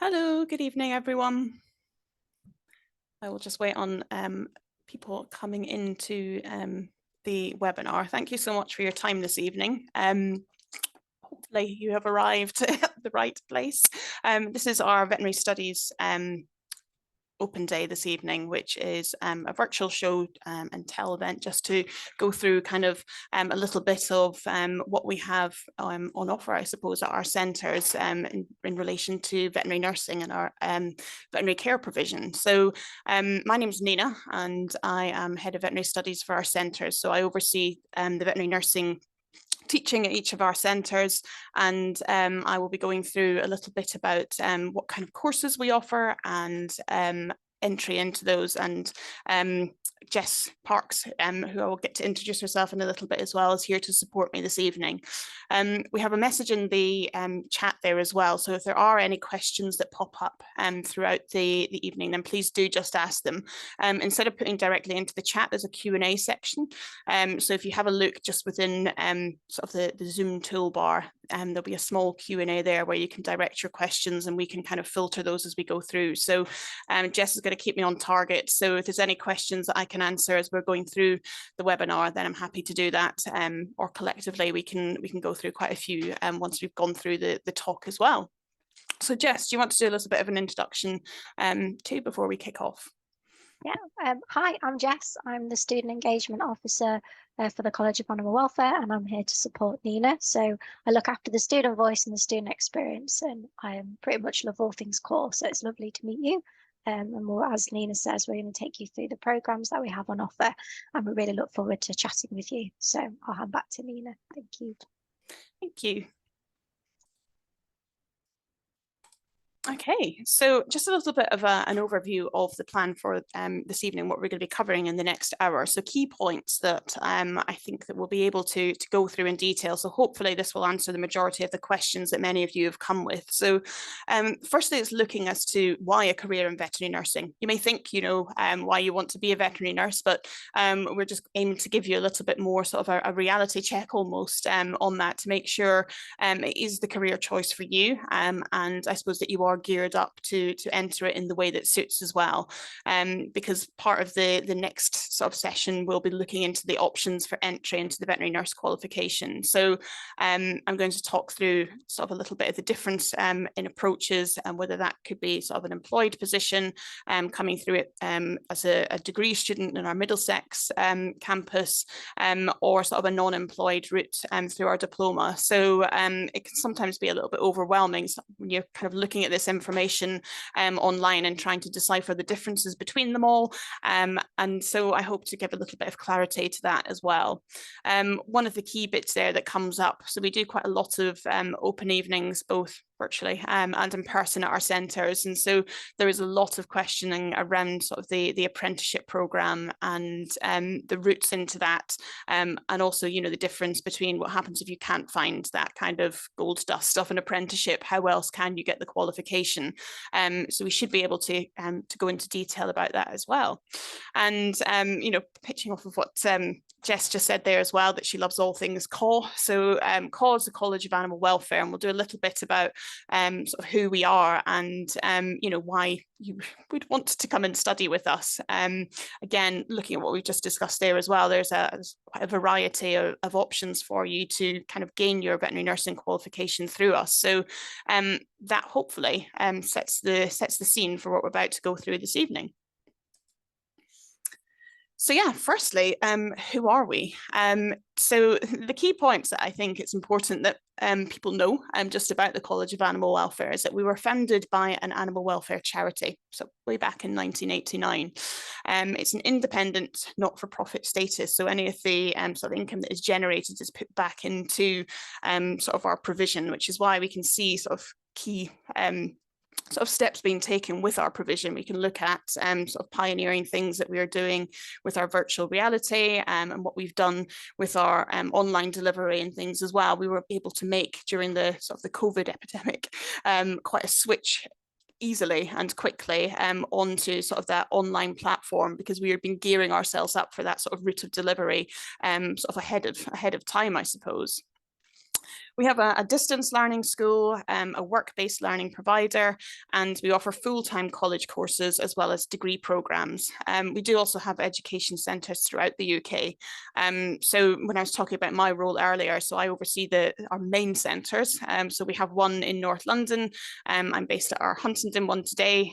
Hello, good evening, everyone. I will just wait on people coming into the webinar. Thank you so much for your time this evening. Hopefully you have arrived at the right place. This is our Veterinary Studies open day this evening, which is a virtual show and tell event just to go through kind of a little bit of what we have on offer, I suppose, at our centres in relation to veterinary nursing and our veterinary care provision. So my name is Nina and I am Head of Veterinary Studies for our centres. So I oversee the veterinary nursing teaching at each of our centres, and I will be going through a little bit about what kind of courses we offer and entry into those, and Jess Parks, who I will get to introduce herself in a little bit as well, is here to support me this evening. We have a message in the chat there as well, so if there are any questions that pop up throughout the evening, then please do just ask them. Instead of putting directly into the chat, there's a Q&A section, so if you have a look just within sort of the Zoom toolbar, there'll be a small Q&A there where you can direct your questions and we can kind of filter those as we go through. So Jess is going to keep me on target, so if there's any questions that I can answer as we're going through the webinar, then I'm happy to do that, or collectively we can go through quite a few once we've gone through the talk as well. So Jess, do you want to do a little bit of an introduction too before we kick off? Yeah, hi, I'm Jess. I'm the Student Engagement Officer for the College of Animal Welfare, and I'm here to support Nina. So I look after the student voice and the student experience, and I pretty much love all things core. So it's lovely to meet you. And as Nina says, we're going to take you through the programs that we have on offer, and we really look forward to chatting with you. So I'll hand back to Nina. Thank you. Thank you. Okay, so just a little bit of an overview of the plan for this evening, what we're going to be covering in the next hour. So key points that I think that we'll be able to go through in detail. So hopefully this will answer the majority of the questions that many of you have come with. So firstly, it's looking as to why a career in veterinary nursing. You may think, you know, why you want to be a veterinary nurse, but we're just aiming to give you a little bit more sort of a reality check almost on that to make sure it is the career choice for you. And I suppose that you are geared up to enter it in the way that suits as well, because part of the next sort of session we'll be looking into the options for entry into the veterinary nurse qualification. So I'm going to talk through sort of a little bit of the difference in approaches, and whether that could be sort of an employed position coming through it as a degree student in our Middlesex campus, or sort of a non-employed route through our diploma. So it can sometimes be a little bit overwhelming when you're kind of looking at this information online and trying to decipher the differences between them all. And so I hope to give a little bit of clarity to that as well. One of the key bits there that comes up, so we do quite a lot of open evenings, both virtually and in person at our centres, and so there is a lot of questioning around sort of the apprenticeship programme and the routes into that, and also, you know, the difference between what happens if you can't find that kind of gold dust of an apprenticeship. How else can you get the qualification? So we should be able to go into detail about that as well. And you know, pitching off of what Jess just said there as well, that she loves all things CAW. So CAW is the College of Animal Welfare, and we'll do a little bit about sort of who we are and you know, why you would want to come and study with us. Again, looking at what we've just discussed there as well, there's quite a variety of options for you to kind of gain your veterinary nursing qualification through us. So that hopefully sets the scene for what we're about to go through this evening. So yeah, firstly, who are we? So the key points that I think it's important that people know just about the College of Animal Welfare is that we were founded by an animal welfare charity, so way back in 1989. It's an independent, not-for-profit status, so any of the sort of income that is generated is put back into sort of our provision, which is why we can see sort of key sort of steps being taken with our provision. We can look at sort of pioneering things that we are doing with our virtual reality, and what we've done with our online delivery and things as well. We were able to make during the sort of the COVID epidemic quite a switch easily and quickly onto sort of that online platform, because we had been gearing ourselves up for that sort of route of delivery sort of ahead of time, I suppose. We have a distance learning school, a work-based learning provider, and we offer full-time college courses as well as degree programs. We do also have education centres throughout the UK. So when I was talking about my role earlier, so I oversee our main centres. So we have one in North London. I'm based at our Huntingdon one today.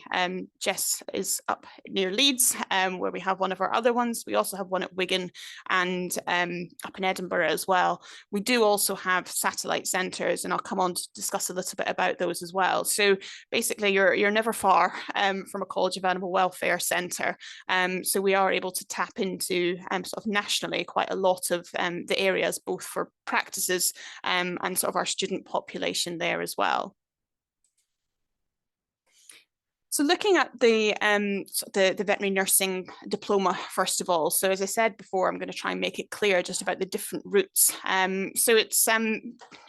Jess is up near Leeds, where we have one of our other ones. We also have one at Wigan and up in Edinburgh as well. We do also have satellite centres, and I'll come on to discuss a little bit about those as well. So basically you're never far from a College of Animal Welfare centre. So we are able to tap into sort of nationally quite a lot of the areas, both for practices and sort of our student population there as well. So looking at the veterinary nursing diploma, first of all. So as I said before, I'm going to try and make it clear just about the different routes. So it's,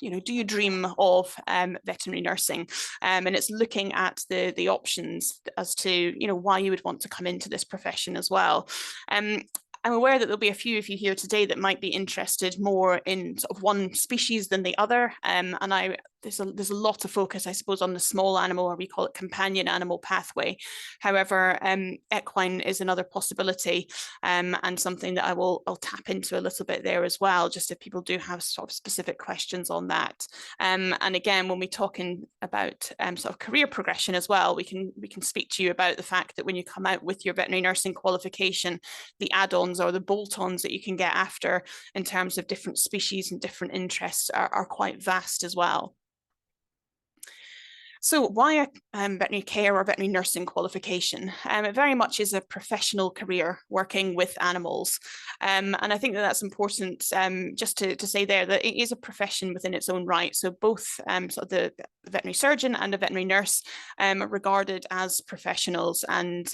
you know, do you dream of veterinary nursing? And it's looking at the options as to, you know, why you would want to come into this profession as well. I'm aware that there'll be a few of you here today that might be interested more in sort of one species than the other. And there's a lot of focus, I suppose, on the small animal, or we call it companion animal pathway. However, equine is another possibility, and something that I'll tap into a little bit there as well, just if people do have sort of specific questions on that. And again, when we talk about sort of career progression as well, we can speak to you about the fact that when you come out with your veterinary nursing qualification, the add-ons or the bolt-ons that you can get after in terms of different species and different interests are quite vast as well. So why a veterinary care or veterinary nursing qualification? It very much is a professional career working with animals. And I think that that's important just to say there that it is a profession within its own right. So both sort of the veterinary surgeon and the veterinary nurse are regarded as professionals, and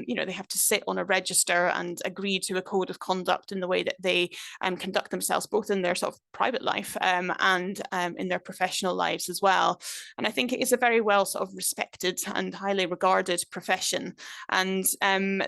you know, they have to sit on a register and agree to a code of conduct in the way that they conduct themselves, both in their sort of private life and in their professional lives as well. And I think it is a very well sort of respected and highly regarded profession. And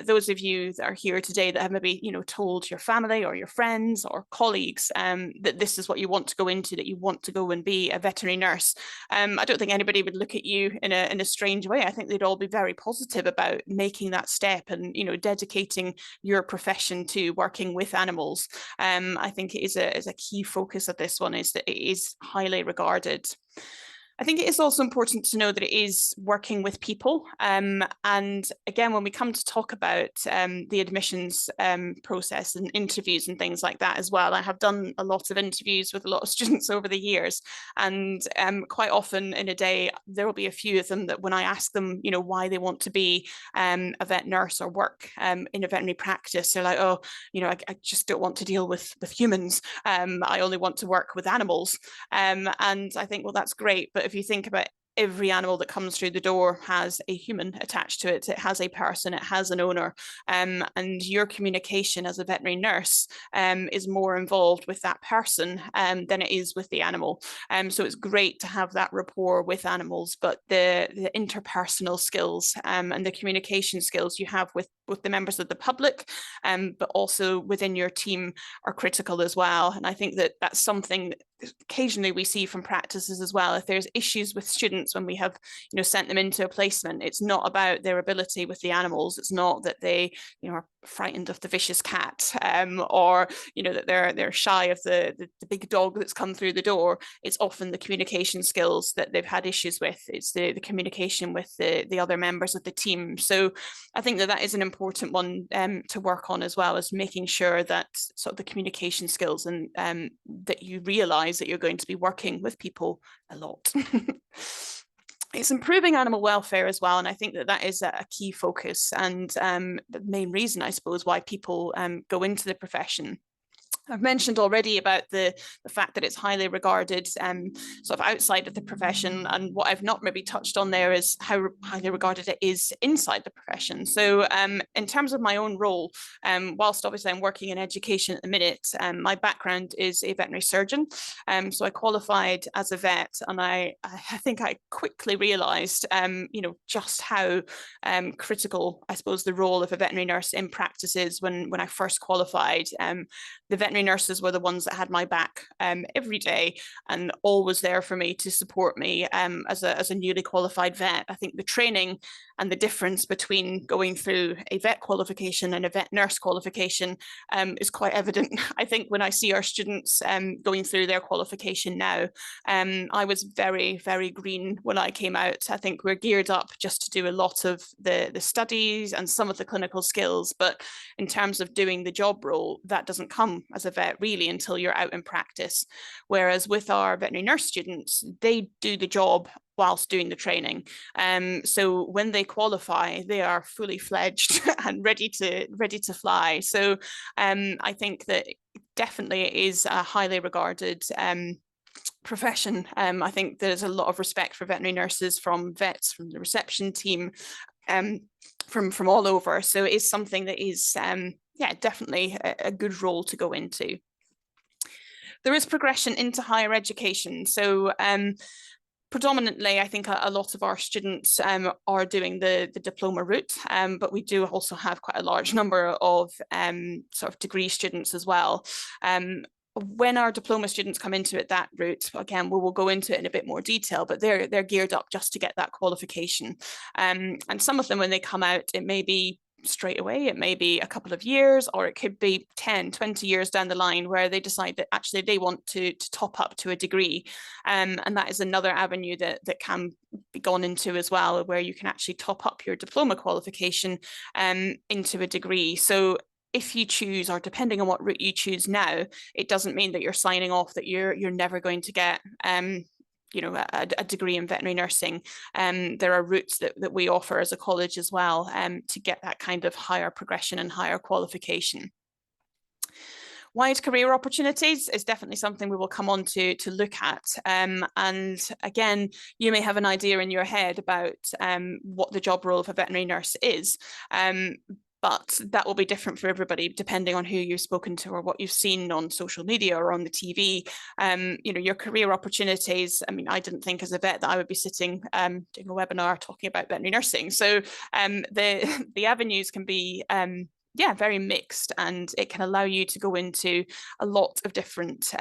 those of you that are here today that have maybe, you know, told your family or your friends or colleagues that this is what you want to go into, that you want to go and be a veterinary nurse, I don't think anybody would look at you in a strange way. I think they'd all be very positive about making that step and, you know, dedicating your profession to working with animals. I think it is a key focus of this one, is that it is highly regarded. I think it is also important to know that it is working with people. And again, when we come to talk about the admissions process and interviews and things like that as well, I have done a lot of interviews with a lot of students over the years. And quite often in a day, there will be a few of them that when I ask them, you know, why they want to be a vet nurse or work in a veterinary practice, they're like, oh, you know, I just don't want to deal with humans. I only want to work with animals. And I think, well, that's great. But if you think about every animal that comes through the door has a human attached to it. It has a person, it has an owner, and your communication as a veterinary nurse is more involved with that person than it is with the animal. So it's great to have that rapport with animals, but the interpersonal skills and the communication skills you have with the members of the public, but also within your team are critical as well. And I think that that's something that occasionally we see from practices as well. If there's issues with students when we have, you know, sent them into a placement, it's not about their ability with the animals. It's not that they, you know, are frightened of the vicious cat or, you know, that they're shy of the big dog that's come through the door. It's often the communication skills that they've had issues with. It's the communication with the other members of the team. So I think that is an important one to work on, as well as making sure that sort of the communication skills and that you realize that you're going to be working with people a lot. It's improving animal welfare as well, and I think that is a key focus and the main reason, I suppose, why people go into the profession. I've mentioned already about the fact that it's highly regarded sort of outside of the profession, and what I've not maybe touched on there is how highly regarded it is inside the profession. So in terms of my own role, whilst obviously I'm working in education at the minute, my background is a veterinary surgeon. So I qualified as a vet, and I think I quickly realised, you know, just how critical, I suppose, the role of a veterinary nurse in practice is when I first qualified. the veterinary nurses were the ones that had my back every day and always there for me to support me as a newly qualified vet. I think the training and the difference between going through a vet qualification and a vet nurse qualification is quite evident. I think when I see our students going through their qualification now, I was very, very green when I came out. I think we're geared up just to do a lot of the studies and some of the clinical skills, but in terms of doing the job role, that doesn't come as a vet really until you're out in practice. Whereas with our veterinary nurse students, they do the job whilst doing the training. So when they qualify, they are fully fledged and ready to fly. So I think that definitely it is a highly regarded profession. I think there's a lot of respect for veterinary nurses from vets, from the reception team, from all over. So it is something that is definitely a good role to go into. There is progression into higher education. So predominantly, I think a lot of our students are doing the diploma route, but we do also have quite a large number of sort of degree students as well. When our diploma students come into it that route, again, we will go into it in a bit more detail, but they're geared up just to get that qualification. And some of them, when they come out, it may be straight away, it may be a couple of years, or it could be 10, 20 years down the line where they decide that actually they want to top up to a degree. And that is another avenue that can be gone into as well, where you can actually top up your diploma qualification into a degree. So if you choose, or depending on what route you choose now, it doesn't mean that you're signing off that you're never going to get a degree in veterinary nursing. There are routes that we offer as a college as well to get that kind of higher progression and higher qualification. Wide career opportunities is definitely something we will come on to look at. And again, you may have an idea in your head about what the job role of a veterinary nurse is. But that will be different for everybody, depending on who you've spoken to or what you've seen on social media or on the TV. Your career opportunities. I mean, I didn't think as a vet that I would be sitting doing a webinar talking about veterinary nursing. So the avenues can be very mixed, and it can allow you to go into a lot of different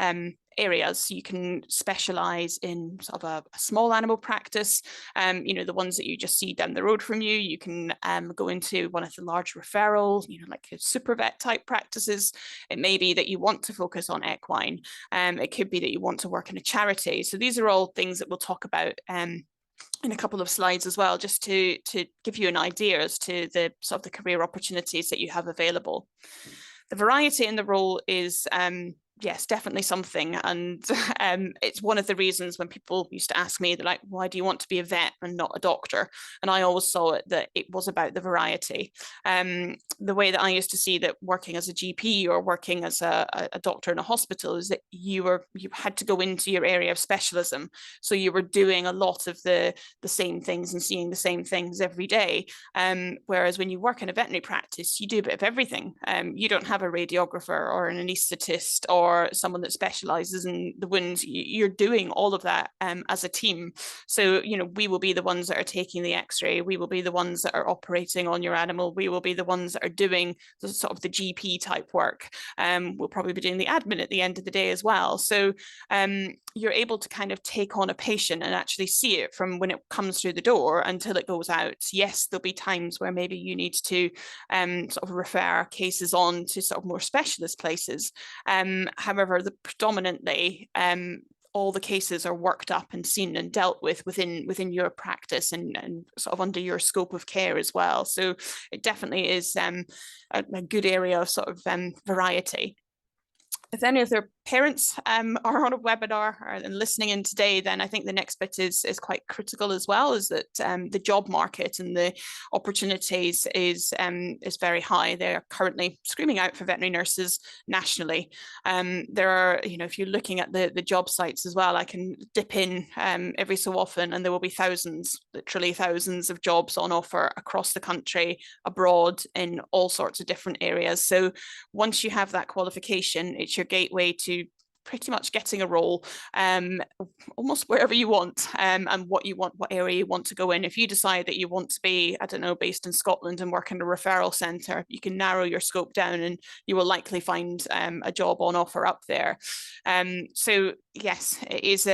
areas. You can specialize in sort of a small animal practice, the ones that you just see down the road from you. You can go into one of the large referrals, like super vet type practices. It may be that you want to focus on equine. It could be that you want to work in a charity. So these are all things that we'll talk about in a couple of slides as well, just to give you an idea as to the sort of the career opportunities that you have available. The variety in the role is yes, definitely something. And it's one of the reasons when people used to ask me, they're like, why do you want to be a vet and not a doctor? And I always saw it that it was about the variety. The way that I used to see that working as a GP or working as a doctor in a hospital is that you had to go into your area of specialism. So you were doing a lot of the same things and seeing the same things every day. Whereas when you work in a veterinary practice, you do a bit of everything. You don't have a radiographer or an anaesthetist or someone that specializes in the wounds. You're doing all of that as a team. So, we will be the ones that are taking the x-ray. We will be the ones that are operating on your animal. We will be the ones that are doing the sort of the GP type work. We'll probably be doing the admin at the end of the day as well. So you're able to kind of take on a patient and actually see it from when it comes through the door until it goes out. Yes, there'll be times where maybe you need to sort of refer cases on to sort of more specialist places. However, predominantly all the cases are worked up and seen and dealt with within your practice and sort of under your scope of care as well. So it definitely is a good area of sort of variety. If any of their parents are on a webinar and listening in today, then I think the next bit is quite critical as well, is that the job market and the opportunities is very high. They're currently screaming out for veterinary nurses nationally. There are, if you're looking at the job sites as well, I can dip in every so often and there will be thousands, literally thousands of jobs on offer across the country, abroad, in all sorts of different areas. So once you have that qualification, it's your gateway to pretty much getting a role almost wherever you want, and what area you want to go in. If you decide that you want to be, I don't know, based in Scotland and work in a referral centre, you can narrow your scope down and you will likely find a job on offer up there. So yes, it is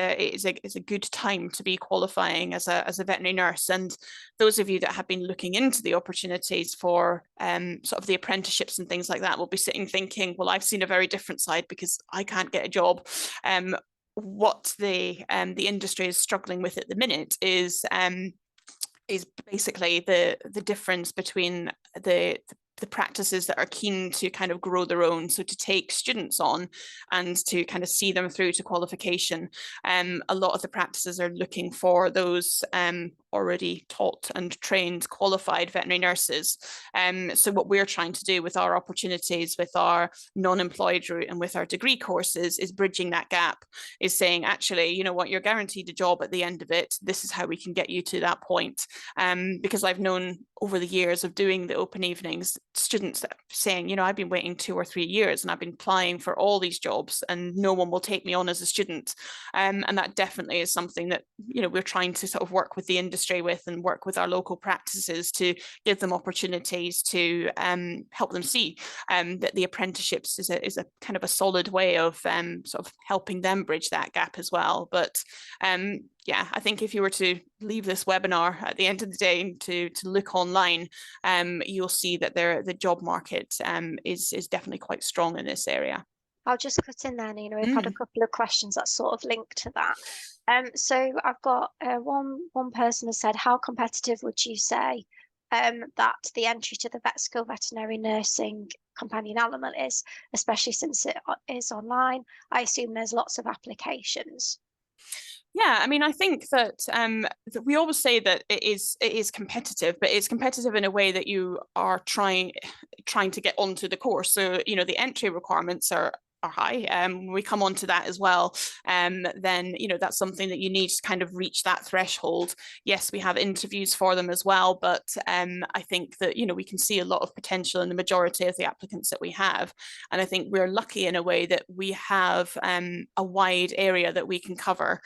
a good time to be qualifying as a veterinary nurse. And those of you that have been looking into the opportunities for sort of the apprenticeships and things like that will be sitting thinking, well, I've seen a very different side because I can't get a job. What the industry is struggling with at the minute is basically the difference between the practices that are keen to kind of grow their own, so to take students on and to kind of see them through to qualification. A lot of the practices are looking for those already taught and trained qualified veterinary nurses. So what we're trying to do with our opportunities, with our non-employed route and with our degree courses, is bridging that gap, is saying, actually, you know what, you're guaranteed a job at the end of it. This is how we can get you to that point. Because I've known over the years of doing the open evenings, students that are saying, you know, I've been waiting 2 or 3 years and I've been applying for all these jobs and no one will take me on as a student. And that definitely is something that, you know, we're trying to sort of work with the industry with and work with our local practices to give them opportunities to help them see that the apprenticeships is a kind of a solid way of sort of helping them bridge that gap as well. But yeah, I think if you were to leave this webinar at the end of the day and to look online, you'll see that the job market is definitely quite strong in this area. I'll just cut in there, Nina. We've had a couple of questions that sort of link to that. So I've got one person has said, how competitive would you say that the entry to the vet school veterinary nursing companion element is, especially since it is online? I assume there's lots of applications. Yeah, I mean, I think that we always say that it is competitive, but it's competitive in a way that you are trying to get onto the course. So, you know, the entry requirements are high. When we come on to that as well, then, you know, that's something that you need to kind of reach that threshold. Yes, we have interviews for them as well, but I think that, you know, we can see a lot of potential in the majority of the applicants that we have. And I think we're lucky in a way that we have a wide area that we can cover.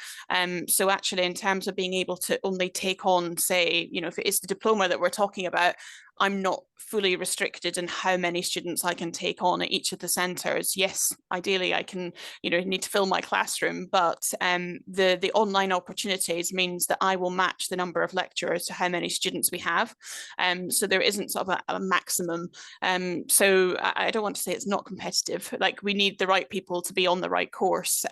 So actually, in terms of being able to only take on, say, you know, if it is the diploma that we're talking about, I'm not fully restricted in how many students I can take on at each of the centres. Yes, ideally I can, you know, need to fill my classroom, but the online opportunities means that I will match the number of lecturers to how many students we have. So there isn't sort of a maximum. So I don't want to say it's not competitive. Like, we need the right people to be on the right course.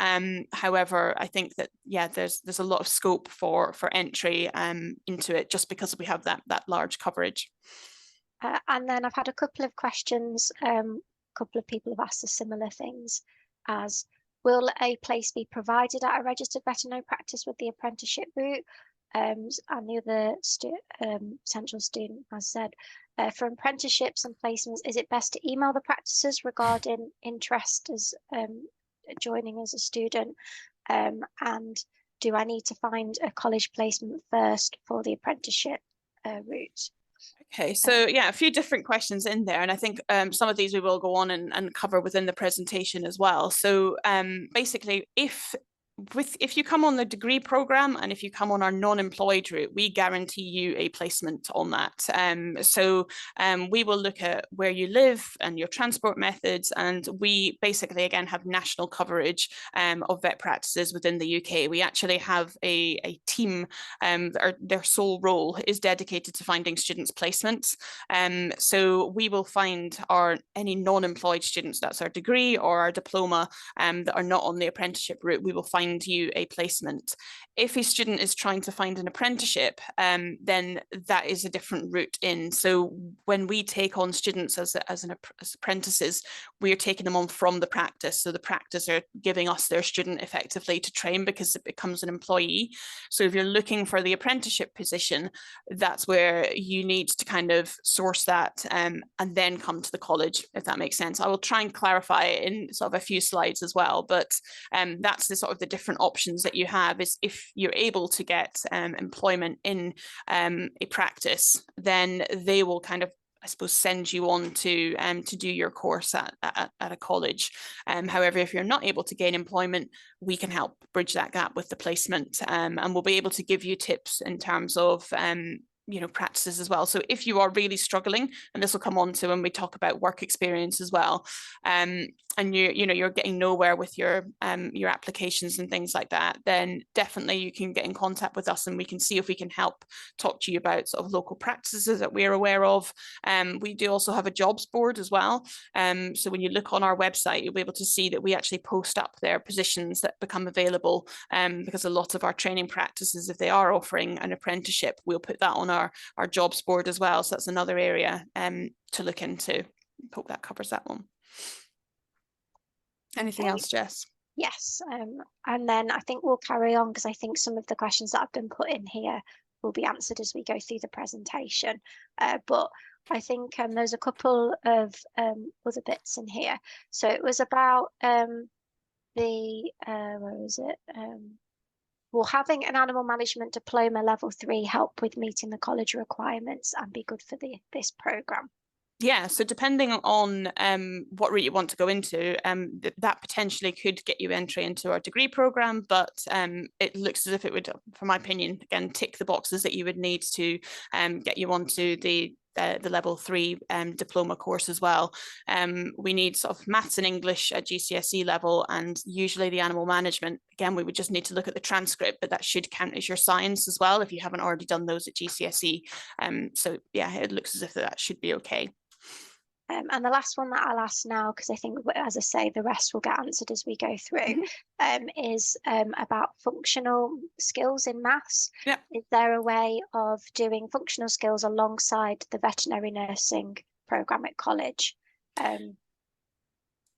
However, I think that, yeah, there's a lot of scope for entry into it, just because we have that large coverage. And then I've had a couple of questions. A couple of people have asked us similar things as, will a place be provided at a registered veterinary practice with the apprenticeship route? And the other potential student has said, for apprenticeships and placements, is it best to email the practices regarding interest as joining as a student? And do I need to find a college placement first for the apprenticeship route? Okay, so yeah, a few different questions in there, and I think some of these we will go on and cover within the presentation as well. So basically, if you come on the degree program and if you come on our non-employed route, we guarantee you a placement on that. So we will look at where you live and your transport methods, and we basically again have national coverage of vet practices within the UK. We actually have a team their sole role is dedicated to finding students placements. So we will find any non-employed students, that's our degree or our diploma, that are not on the apprenticeship route, we will find you a placement. If a student is trying to find an apprenticeship, then that is a different route in. So when we take on students as apprentices, we are taking them on from the practice. So the practice are giving us their student effectively to train, because it becomes an employee. So if you're looking for the apprenticeship position, that's where you need to kind of source that and then come to the college, if that makes sense. I will try and clarify it in sort of a few slides as well, but that's the sort of the different options that you have. Is if you're able to get employment in a practice, then they will kind of I suppose, send you on to do your course at a college. However, if you're not able to gain employment, we can help bridge that gap with the placement, and we'll be able to give you tips in terms of practices as well. So if you are really struggling, and this will come on to when we talk about work experience as well, and you're getting nowhere with your applications and things like that, then definitely you can get in contact with us and we can see if we can help talk to you about sort of local practices that we're aware of. We do also have a jobs board as well. So when you look on our website, you'll be able to see that we actually post up their positions that become available, because a lot of our training practices, if they are offering an apprenticeship, we'll put that on our jobs board as well. So that's another area to look into. Hope that covers that one. Anything else, Jess? Yes, and then I think we'll carry on, because I think some of the questions that have been put in here will be answered as we go through the presentation. But I think there's a couple of other bits in here. So it was about where is it? Will having an animal management diploma level 3 help with meeting the college requirements and be good for this program? Yeah, so depending on what route you want to go into, that potentially could get you entry into our degree program, but it looks as if it would, for my opinion, again, tick the boxes that you would need to get you onto the level 3 diploma course as well. We need sort of maths and English at GCSE level, and usually the animal management, again, we would just need to look at the transcript, but that should count as your science as well if you haven't already done those at GCSE. So yeah, it looks as if that should be okay. And the last one that I'll ask now, because I think, as I say, the rest will get answered as we go through, is about functional skills in maths. Yep. Is there a way of doing functional skills alongside the veterinary nursing program at college?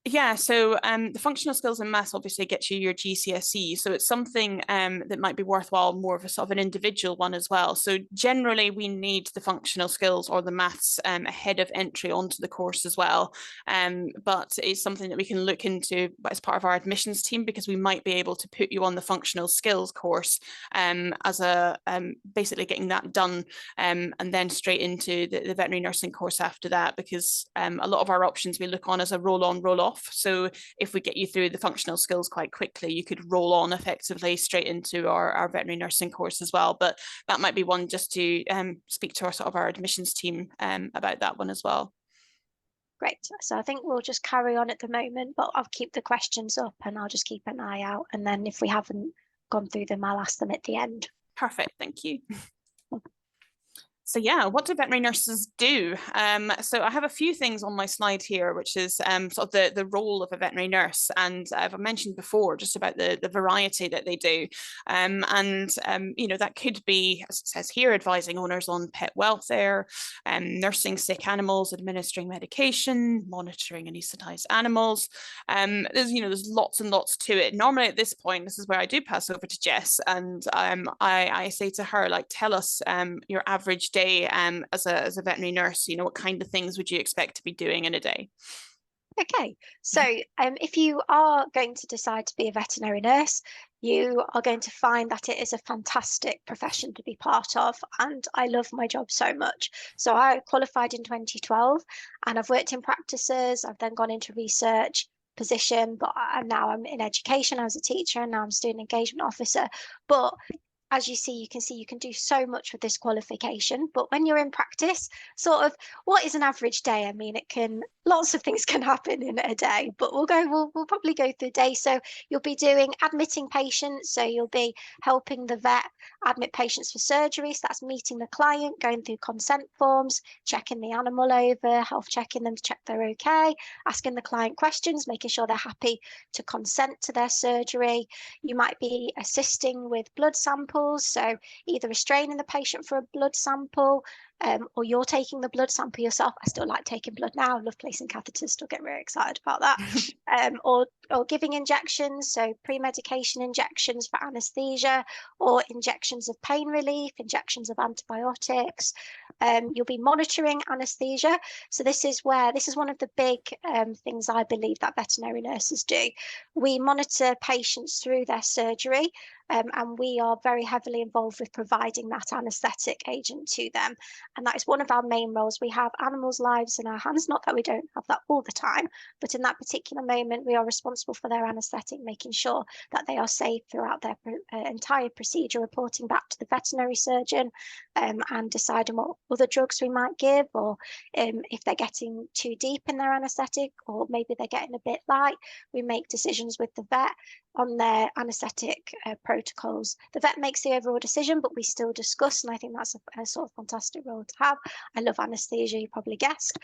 Yeah, so the functional skills in maths obviously gets you your GCSE, so it's something that might be worthwhile, more of a sort of an individual one as well. So generally we need the functional skills or the maths ahead of entry onto the course as well, but it's something that we can look into as part of our admissions team, because we might be able to put you on the functional skills course as a basically getting that done, and then straight into the veterinary nursing course after that, because a lot of our options we look on as a roll on, roll off. So if we get you through the functional skills quite quickly, you could roll on effectively straight into our veterinary nursing course as well. But that might be one just to speak to our sort of our admissions team about that one as well. Great. So I think we'll just carry on at the moment, but I'll keep the questions up and I'll just keep an eye out. And then if we haven't gone through them, I'll ask them at the end. Perfect. Thank you. So yeah, what do veterinary nurses do? So I have a few things on my slide here, which is sort of the role of a veterinary nurse. And I've mentioned before just about the variety that they do. That could be, as it says here, advising owners on pet welfare, nursing sick animals, administering medication, monitoring anaesthetized animals. There's lots and lots to it. Normally at this point, this is where I do pass over to Jess, and I say to her, like, tell us your average day as a veterinary nurse. What kind of things would you expect to be doing in a day? Okay, so if you are going to decide to be a veterinary nurse, you are going to find that it is a fantastic profession to be part of, and I love my job so much. So I qualified in 2012 and I've worked in practices. I've then gone into research position, but now I'm in education. I was a teacher and now I'm a student engagement officer. But as you can do so much with this qualification. But when you're in practice, sort of, what is an average day? I mean, lots of things can happen in a day, but we'll probably go through a day. So you'll be doing admitting patients. So you'll be helping the vet admit patients for surgery. So that's meeting the client, going through consent forms, checking the animal over, health checking them to check they're okay, asking the client questions, making sure they're happy to consent to their surgery. You might be assisting with blood samples. So either restraining the patient for a blood sample, or you're taking the blood sample yourself. I still like taking blood now. I love placing catheters, still get very excited about that. Or giving injections, so pre-medication injections for anesthesia, or injections of pain relief, injections of antibiotics. You'll be monitoring anesthesia. So this is one of the big things I believe that veterinary nurses do. We monitor patients through their surgery, and we are very heavily involved with providing that anaesthetic agent to them. And that is one of our main roles. We have animals' lives in our hands, not that we don't have that all the time, but in that particular moment, we are responsible for their anaesthetic, making sure that they are safe throughout their entire procedure, reporting back to the veterinary surgeon, and deciding what other drugs we might give, or if they're getting too deep in their anaesthetic, or maybe they're getting a bit light. We make decisions with the vet on their anaesthetic protocols. The vet makes the overall decision, but we still discuss, and I think that's a sort of fantastic role to have. I love anaesthesia, you probably guessed.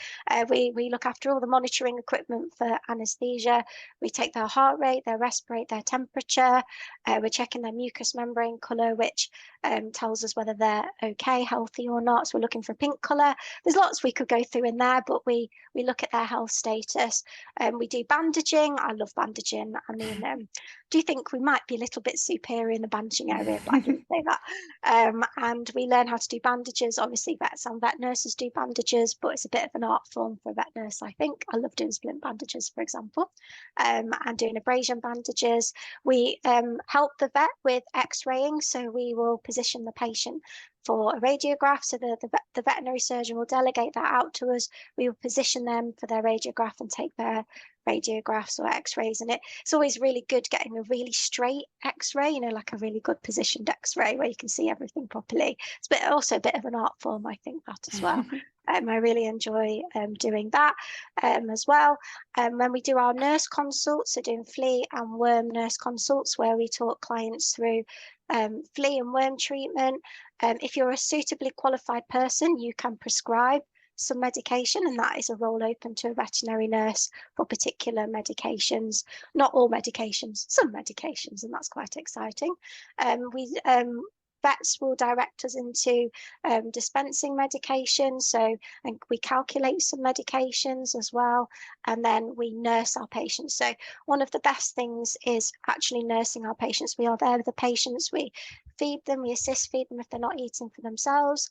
We look after all the monitoring equipment for anaesthesia. We take their heart rate, their rest rate, their temperature. We're checking their mucous membrane colour, which tells us whether they're okay, healthy or not. So we're looking for pink colour. There's lots we could go through in there, but we look at their health status. We do bandaging. I love bandaging. I mean, do think we might be a little bit superior in the bandaging area, but I didn't say that. And we learn how to do bandages. Obviously, vets and vet nurses do bandages, but it's a bit of an art form for a vet nurse, I think. I love doing splint bandages, for example, and doing abrasion bandages. We help the vet with x-raying, so we will position the patient for a radiograph. So the veterinary surgeon will delegate that out to us. We will position them for their radiograph and take their radiographs or x-rays, and it's always really good getting a really straight x-ray, you know, like a really good positioned x-ray where you can see everything properly. It's also a bit of an art form, I think, that as well. I really enjoy doing that as well. When we do our nurse consults, so doing flea and worm nurse consults, where we talk clients through flea and worm treatment. If you're a suitably qualified person, you can prescribe some medication, and that is a role open to a veterinary nurse for particular medications. Not all medications, some medications, and that's quite exciting. Vets will direct us into dispensing medication, and we calculate some medications as well, and then we nurse our patients. So one of the best things is actually nursing our patients. We are there with the patients, we feed them, we assist feed them if they're not eating for themselves.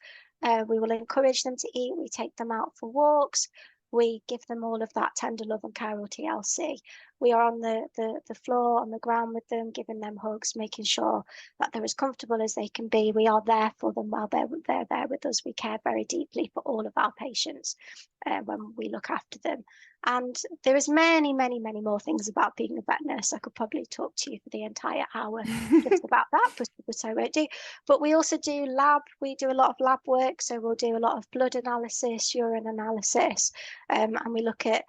We will encourage them to eat. We take them out for walks. We give them all of that tender love and care, or TLC. We are on the floor, on the ground with them, giving them hugs, making sure that they're as comfortable as they can be. We are there for them while they're there with us. We care very deeply for all of our patients when we look after them. And there is many, many, many more things about being a vet nurse. I could probably talk to you for the entire hour just about that, but I won't do. But we also do lab. We do a lot of lab work. So we'll do a lot of blood analysis, urine analysis, and we look at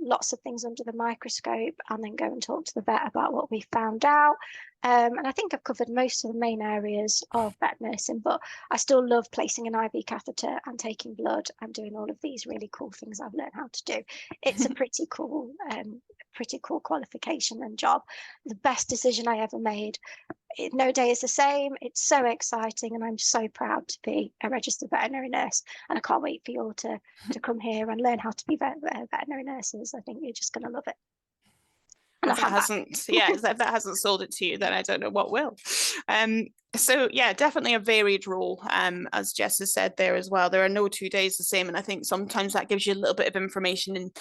lots of things under the microscope, and then go and talk to the vet about what we found out. And I think I've covered most of the main areas of vet nursing, but I still love placing an IV catheter and taking blood and doing all of these really cool things I've learned how to do. It's a pretty cool qualification and job. The best decision I ever made. No day is the same. It's so exciting, and I'm so proud to be a registered veterinary nurse. And I can't wait for you all to come here and learn how to be veterinary nurses. I think you're just going to love it. If that hasn't, if that hasn't sold it to you, then I don't know what will. So yeah, definitely a varied role, as Jess has said there as well. There are no 2 days the same, and I think sometimes that gives you a little bit of information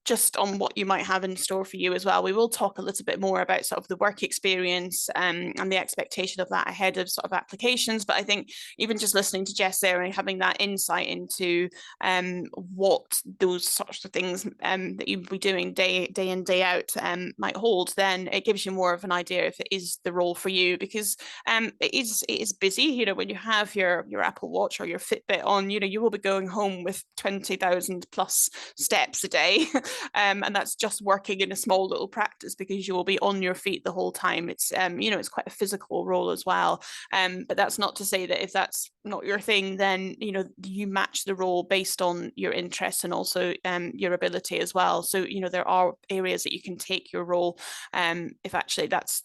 just on what you might have in store for you as well. We will talk a little bit more about sort of the work experience and the expectation of that ahead of sort of applications. But I think even just listening to Jess there and having that insight into what those sorts of things that you'll be doing day in, day out might hold, then it gives you more of an idea if it is the role for you, because it is busy. You know, when you have your Apple Watch or your Fitbit on, you know, you will be going home with 20,000 plus steps a day, and that's just working in a small little practice, because you will be on your feet the whole time. It's you know, it's quite a physical role as well, but that's not to say that if that's not your thing, then you know, you match the role based on your interests and also your ability as well. So you know, there are areas that you can take your role if actually that's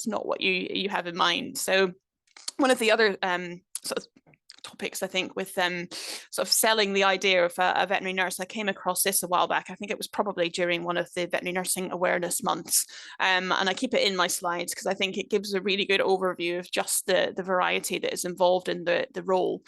not what you have in mind. So one of the other sort of topics, I think, with sort of selling the idea of a veterinary nurse, I came across this a while back. I think it was probably during one of the veterinary nursing awareness months, and I keep it in my slides because I think it gives a really good overview of just the variety that is involved in the role.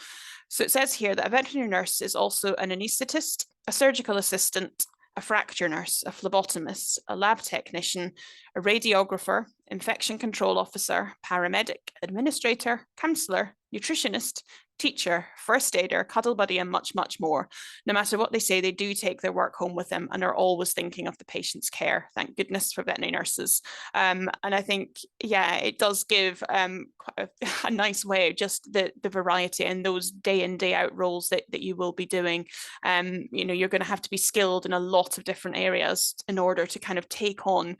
So it says here that a veterinary nurse is also an anaesthetist, a surgical assistant, a fracture nurse, a phlebotomist, a lab technician, a radiographer, infection control officer, paramedic, administrator, counsellor, nutritionist, teacher, first aider, cuddle buddy, and much, much more. No matter what they say, they do take their work home with them and are always thinking of the patient's care. Thank goodness for veterinary nurses. And I think, yeah, it does give quite a nice way, just the variety and those day in, day out roles that you will be doing. You know, you're going to have to be skilled in a lot of different areas in order to kind of take on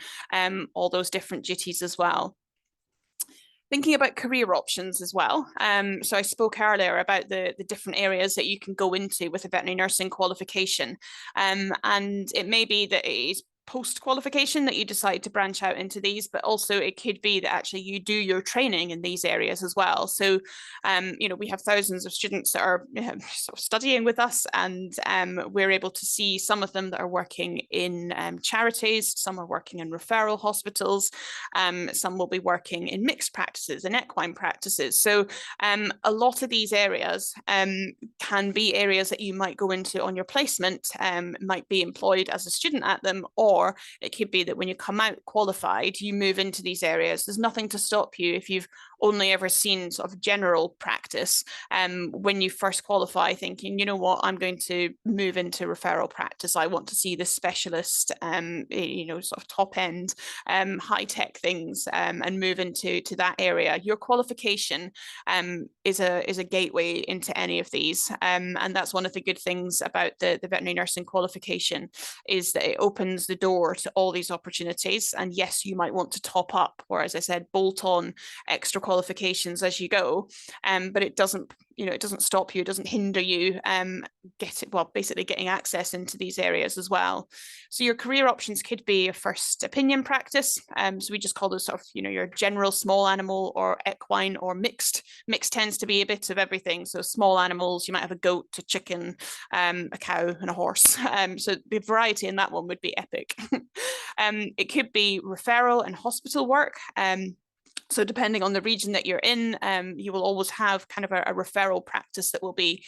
all those different duties as well. Thinking about career options as well. So I spoke earlier about the different areas that you can go into with a veterinary nursing qualification. And it may be that it is post-qualification that you decide to branch out into these, but also it could be that actually you do your training in these areas as well. So, you know, we have thousands of students that are sort of studying with us, and we're able to see some of them that are working in charities, some are working in referral hospitals, some will be working in mixed practices and equine practices. So a lot of these areas can be areas that you might go into on your placement, might be employed as a student at them, or it could be that when you come out qualified, you move into these areas. There's nothing to stop you if you've only ever seen sort of general practice, when you first qualify, thinking, you know what, I'm going to move into referral practice. I want to see the specialist, you know, sort of top end, high tech things, and move into that area. Your qualification is a gateway into any of these, and that's one of the good things about the veterinary nursing qualification, is that it opens the door to all these opportunities. And yes, you might want to top up, or as I said, bolt on extra qualifications as you go, but it doesn't, you know, it doesn't stop you, it doesn't hinder you basically getting access into these areas as well. So your career options could be a first opinion practice, so we just call those sort of, you know, your general small animal or equine or mixed. Mixed tends to be a bit of everything. So small animals, you might have a goat, a chicken, a cow and a horse, so the variety in that one would be epic. It could be referral and hospital work. So depending on the region that you're in, you will always have kind of a referral practice that will be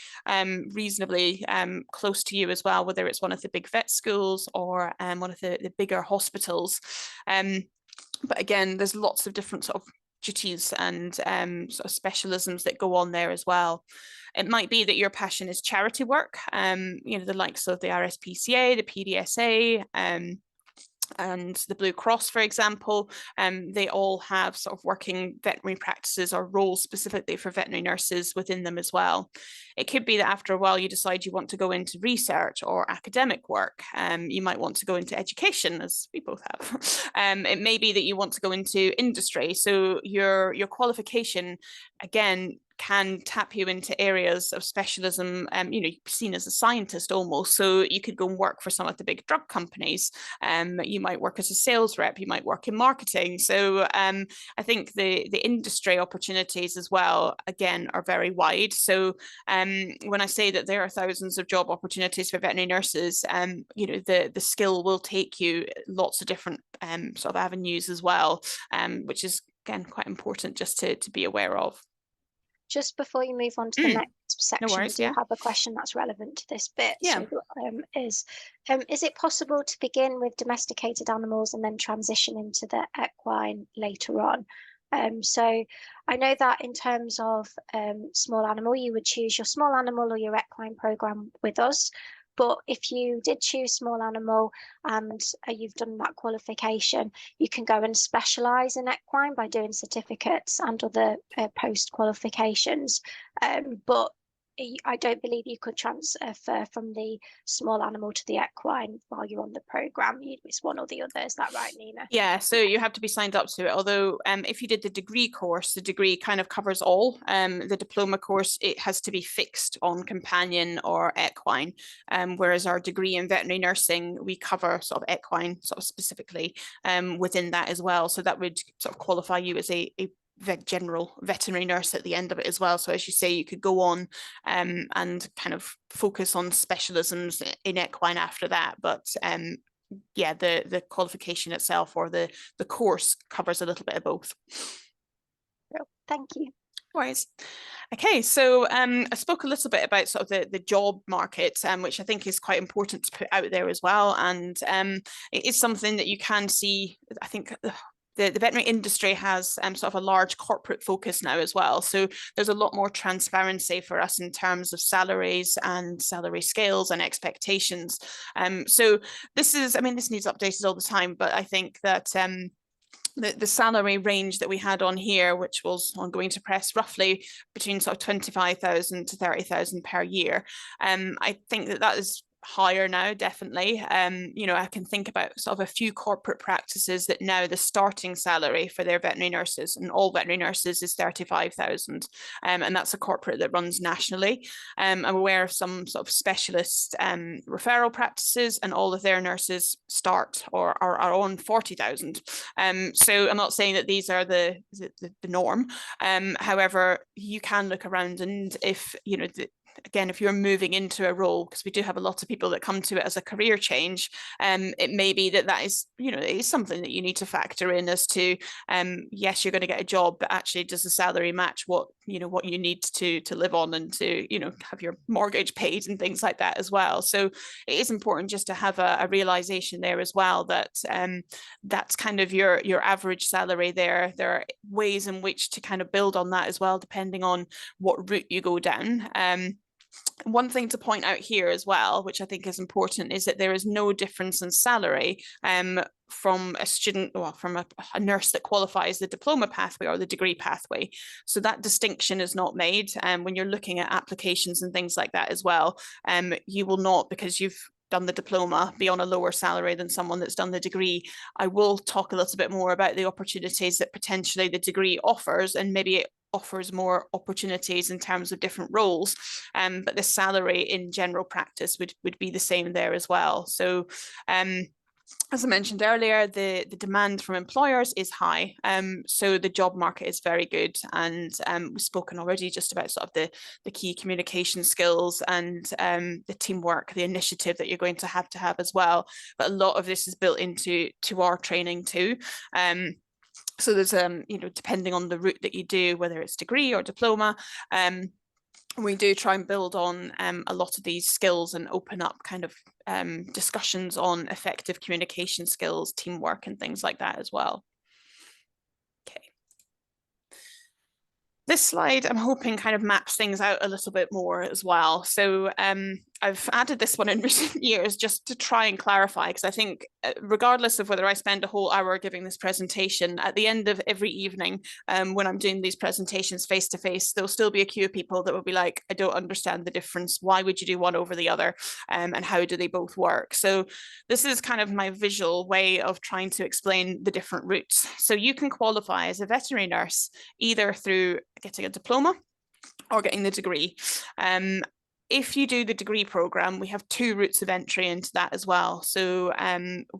reasonably close to you as well, whether it's one of the big vet schools or one of the bigger hospitals. But again, there's lots of different sort of duties and sort of specialisms that go on there as well. It might be that your passion is charity work, you know, the likes of the RSPCA, the PDSA, and the Blue Cross, for example. They all have sort of working veterinary practices or roles specifically for veterinary nurses within them as well. It could be that after a while you decide you want to go into research or academic work. You might want to go into education, as we both have. It may be that you want to go into industry. So your qualification, again, can tap you into areas of specialism, you know, seen as a scientist almost. So you could go and work for some of the big drug companies. You might work as a sales rep, you might work in marketing. So I think the industry opportunities as well, again, are very wide. So when I say that there are thousands of job opportunities for veterinary nurses, you know, the skill will take you lots of different sort of avenues as well, which is, again, quite important just to be aware of. Just before you move on to the next section, No worries, I do have a question that's relevant to this bit. Yeah. So, is it possible to begin with domesticated animals and then transition into the equine later on? So I know that in terms of small animal, you would choose your small animal or your equine program with us. But if you did choose small animal and you've done that qualification, you can go and specialise in equine by doing certificates and other post qualifications. But I don't believe you could transfer from the small animal to the equine while you're on the programme. It's one or the other. Is that right, Nina? Yeah, so you have to be signed up to it. Although if you did the degree course, the degree kind of covers all. The diploma course, it has to be fixed on companion or equine. Whereas our degree in veterinary nursing, we cover sort of equine sort of specifically within that as well. So that would sort of qualify you as a general veterinary nurse at the end of it as well. So as you say, you could go on and kind of focus on specialisms in equine after that. But yeah, the qualification itself or the course covers a little bit of both. Thank you. Right. Okay, so I spoke a little bit about sort of the job market, which I think is quite important to put out there as well. And it is something that you can see, I think, the veterinary industry has sort of a large corporate focus now as well. So there's a lot more transparency for us in terms of salaries and salary scales and expectations. So this is, I mean, this needs updated all the time, but I think that the salary range that we had on here, which was on Going to Press, roughly between sort of 25,000 to 30,000 per year. I think that that is higher now, definitely. You know, I can think about sort of a few corporate practices that now the starting salary for their veterinary nurses, and all veterinary nurses, is 35,000. And that's a corporate that runs nationally. I'm aware of some sort of specialist referral practices, and all of their nurses start or are on 40,000. So I'm not saying that these are the norm. However, you can look around, and if, you know, again, if you're moving into a role, because we do have a lot of people that come to it as a career change, it may be that that is, you know, it is something that you need to factor in as to, yes, you're going to get a job, but actually does the salary match what, you know, what you need to live on and to, you know, have your mortgage paid and things like that as well. So it is important just to have a realization there as well that that's kind of your average salary there. There are ways in which to kind of build on that as well, depending on what route you go down. One thing to point out here as well, which I think is important, is that there is no difference in salary from a student, well, from a nurse that qualifies the diploma pathway or the degree pathway. So that distinction is not made. When you're looking at applications and things like that as well, you will not, because you've done the diploma, be on a lower salary than someone that's done the degree. I will talk a little bit more about the opportunities that potentially the degree offers, and maybe it offers more opportunities in terms of different roles, but the salary in general practice would be the same there as well. So as I mentioned earlier, the demand from employers is high. So the job market is very good. And we've spoken already just about sort of the key communication skills and the teamwork, the initiative that you're going to have as well. But a lot of this is built into our training too. So there's, you know, depending on the route that you do, whether it's degree or diploma, we do try and build on a lot of these skills and open up kind of discussions on effective communication skills, teamwork, and things like that as well. Okay. This slide, I'm hoping, kind of maps things out a little bit more as well. So I've added this one in recent years just to try and clarify, because I think regardless of whether I spend a whole hour giving this presentation, at the end of every evening when I'm doing these presentations face to face, there'll still be a queue of people that will be like, I don't understand the difference. Why would you do one over the other? And how do they both work? So this is kind of my visual way of trying to explain the different routes. So you can qualify as a veterinary nurse either through getting a diploma or getting the degree. If you do the degree program, we have two routes of entry into that as well. So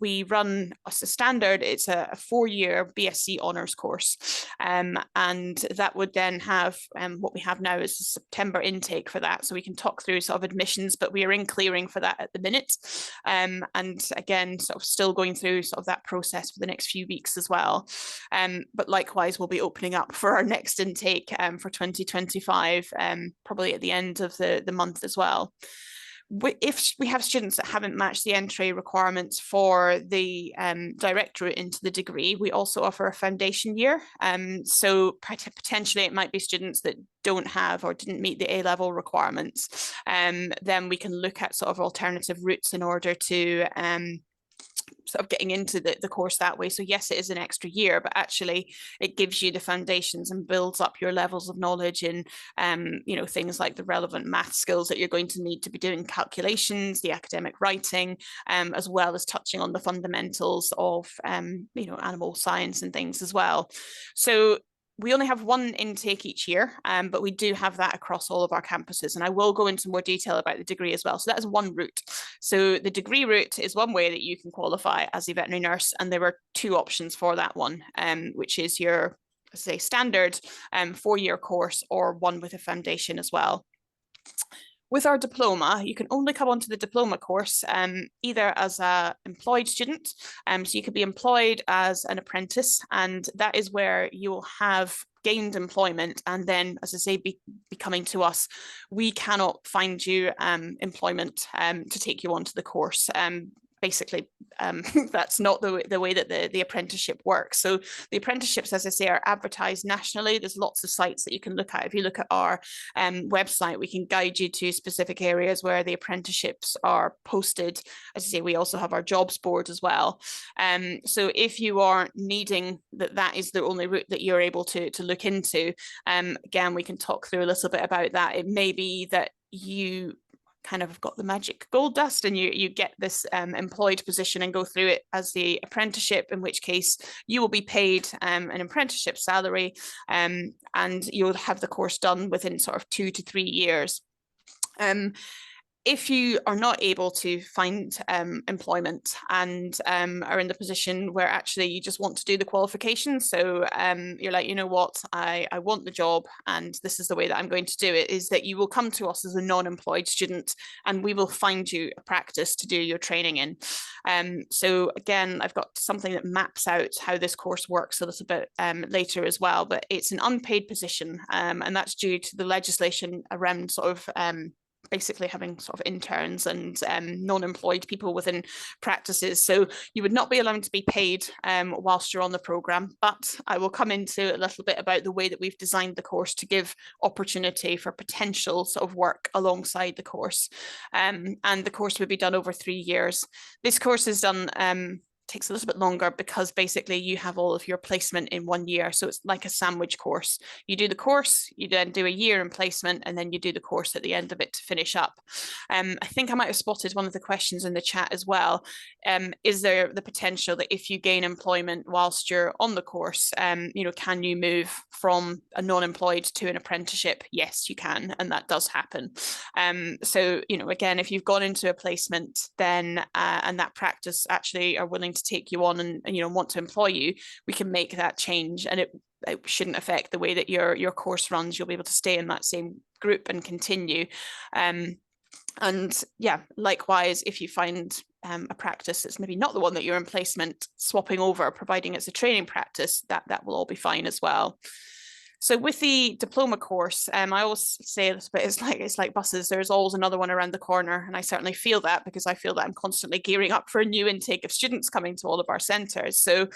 we run as a standard, it's a 4-year BSc honours course. And that would then have, what we have now is a September intake for that. So we can talk through sort of admissions, but we are in clearing for that at the minute. And again, sort of still going through sort of that process for the next few weeks as well. But likewise, we'll be opening up for our next intake for 2025, probably at the end of the month as well. If we have students that haven't matched the entry requirements for the direct route into the degree, we also offer a foundation year. So potentially it might be students that don't have or didn't meet the A-level requirements. Then we can look at sort of alternative routes in order to sort of getting into the course that way. So yes, it is an extra year, but actually it gives you the foundations and builds up your levels of knowledge in, you know, things like the relevant math skills that you're going to need to be doing calculations, the academic writing, as well as touching on the fundamentals of, you know, animal science and things as well. So we only have one intake each year, but we do have that across all of our campuses. And I will go into more detail about the degree as well. So that is one route. So the degree route is one way that you can qualify as a veterinary nurse. And there are two options for that one, which is your, say, standard 4-year course or one with a foundation as well. With our diploma, you can only come onto the diploma course either as an employed student, so you could be employed as an apprentice, and that is where you'll have gained employment, and then, as I say, be coming to us. We cannot find you employment to take you onto the course. basically that's not the way that the apprenticeship works. So the apprenticeships, as I say, are advertised nationally. There's lots of sites that you can look at. If you look at our website, we can guide you to specific areas where the apprenticeships are posted. As I say, we also have our jobs board as well. So if you are needing that is the only route that you're able to look into, again, we can talk through a little bit about that. It may be that you kind of got the magic gold dust and you get this employed position and go through it as the apprenticeship, in which case you will be paid an apprenticeship salary, and you'll have the course done within sort of 2 to 3 years. If you are not able to find employment and are in the position where actually you just want to do the qualifications, so you're like, you know what, I want the job and this is the way that I'm going to do it, is that you will come to us as a non-employed student and we will find you a practice to do your training in. So again, I've got something that maps out how this course works a little bit later as well, but it's an unpaid position, and that's due to the legislation around sort of basically having sort of interns and non-employed people within practices. So you would not be allowed to be paid whilst you're on the programme, but I will come into a little bit about the way that we've designed the course to give opportunity for potential sort of work alongside the course. And the course would be done over 3 years. This course is done takes a little bit longer because basically you have all of your placement in 1 year. So it's like a sandwich course. You do the course, you then do a year in placement, and then you do the course at the end of it to finish up. I think I might have spotted one of the questions in the chat as well. Is there the potential that if you gain employment whilst you're on the course, you know, can you move from a non-employed to an apprenticeship? Yes, you can, and that does happen. So, you know, again, if you've gone into a placement, then and that practice actually are willing to take you on and you know want to employ you, we can make that change, and it shouldn't affect the way that your course runs. You'll be able to stay in that same group and continue. And yeah, likewise, if you find a practice that's maybe not the one that you're in placement, swapping over, providing it's a training practice, that will all be fine as well. So with the diploma course, I always say a little bit, it's like buses. There's always another one around the corner, and I certainly feel that because I feel that I'm constantly gearing up for a new intake of students coming to all of our centres. So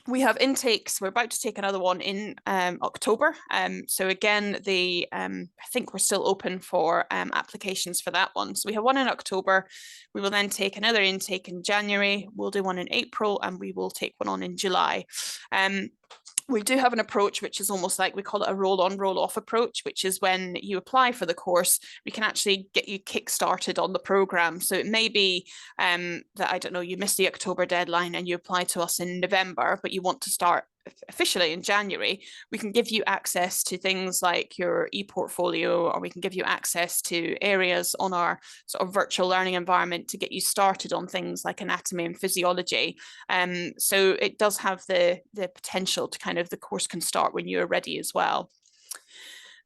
we have intakes. We're about to take another one in October. So again, I think we're still open for applications for that one. So we have one in October. We will then take another intake in January. We'll do one in April, and we will take one on in July. We do have an approach which is almost like, we call it a roll-on, roll-off approach, which is when you apply for the course, we can actually get you kick-started on the programme. So it may be that, I don't know, you missed the October deadline and you apply to us in November, but you want to start officially in January. We can give you access to things like your e-portfolio, or we can give you access to areas on our sort of virtual learning environment to get you started on things like anatomy and physiology. So it does have the potential to kind of, the course can start when you're ready as well.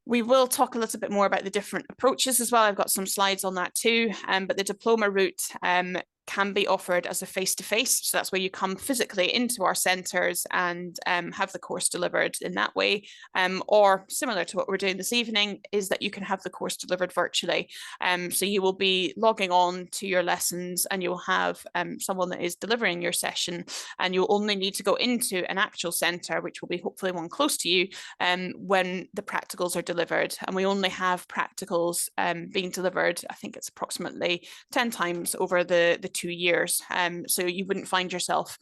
We will talk a little bit more about the different approaches as well. I've got some slides on that too, but the diploma route can be offered as a face-to-face. So that's where you come physically into our centres and have the course delivered in that way. Or similar to what we're doing this evening, is that you can have the course delivered virtually. So you will be logging on to your lessons and you'll have someone that is delivering your session, and you'll only need to go into an actual centre, which will be hopefully one close to you, when the practicals are delivered. And we only have practicals being delivered, I think it's approximately 10 times over the 2 years. So you wouldn't find yourself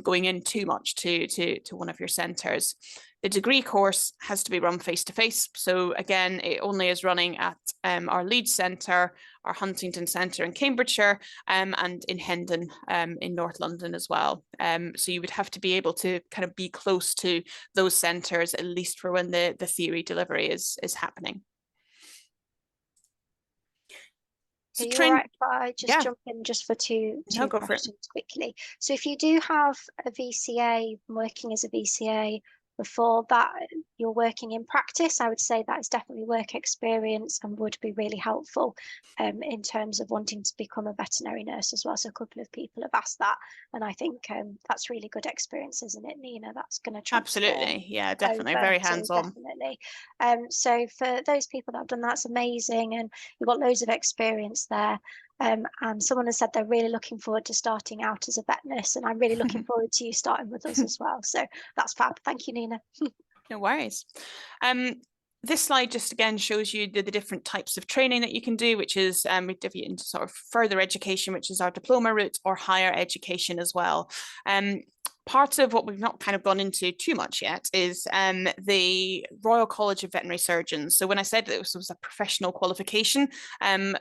going in too much to one of your centres. The degree course has to be run face-to-face. So again, it only is running at our Leeds centre, our Huntington centre in Cambridgeshire, and in Hendon in North London as well. So you would have to be able to kind of be close to those centres, at least for when the theory delivery is happening. So are you all right if I just jump in just for two questions quickly? So if you do have a VCA, working as a VCA, before that you're working in practice, I would say that is definitely work experience and would be really helpful in terms of wanting to become a veterinary nurse as well. So a couple of people have asked that, and I think that's really good experience, isn't it, Nina? That's going to transfer. Absolutely, yeah, definitely, very hands-on. Definitely. So for those people that have done that's amazing, and you've got loads of experience there. And someone has said they're really looking forward to starting out as a vet nurse, and I'm really looking forward to you starting with us as well. So that's fab. Thank you, Nina. No worries. This slide just again shows you the different types of training that you can do, which is we divvy it into sort of further education, which is our diploma route, or higher education as well. Part of what we've not kind of gone into too much yet is the Royal College of Veterinary Surgeons. So when I said that this was a professional qualification,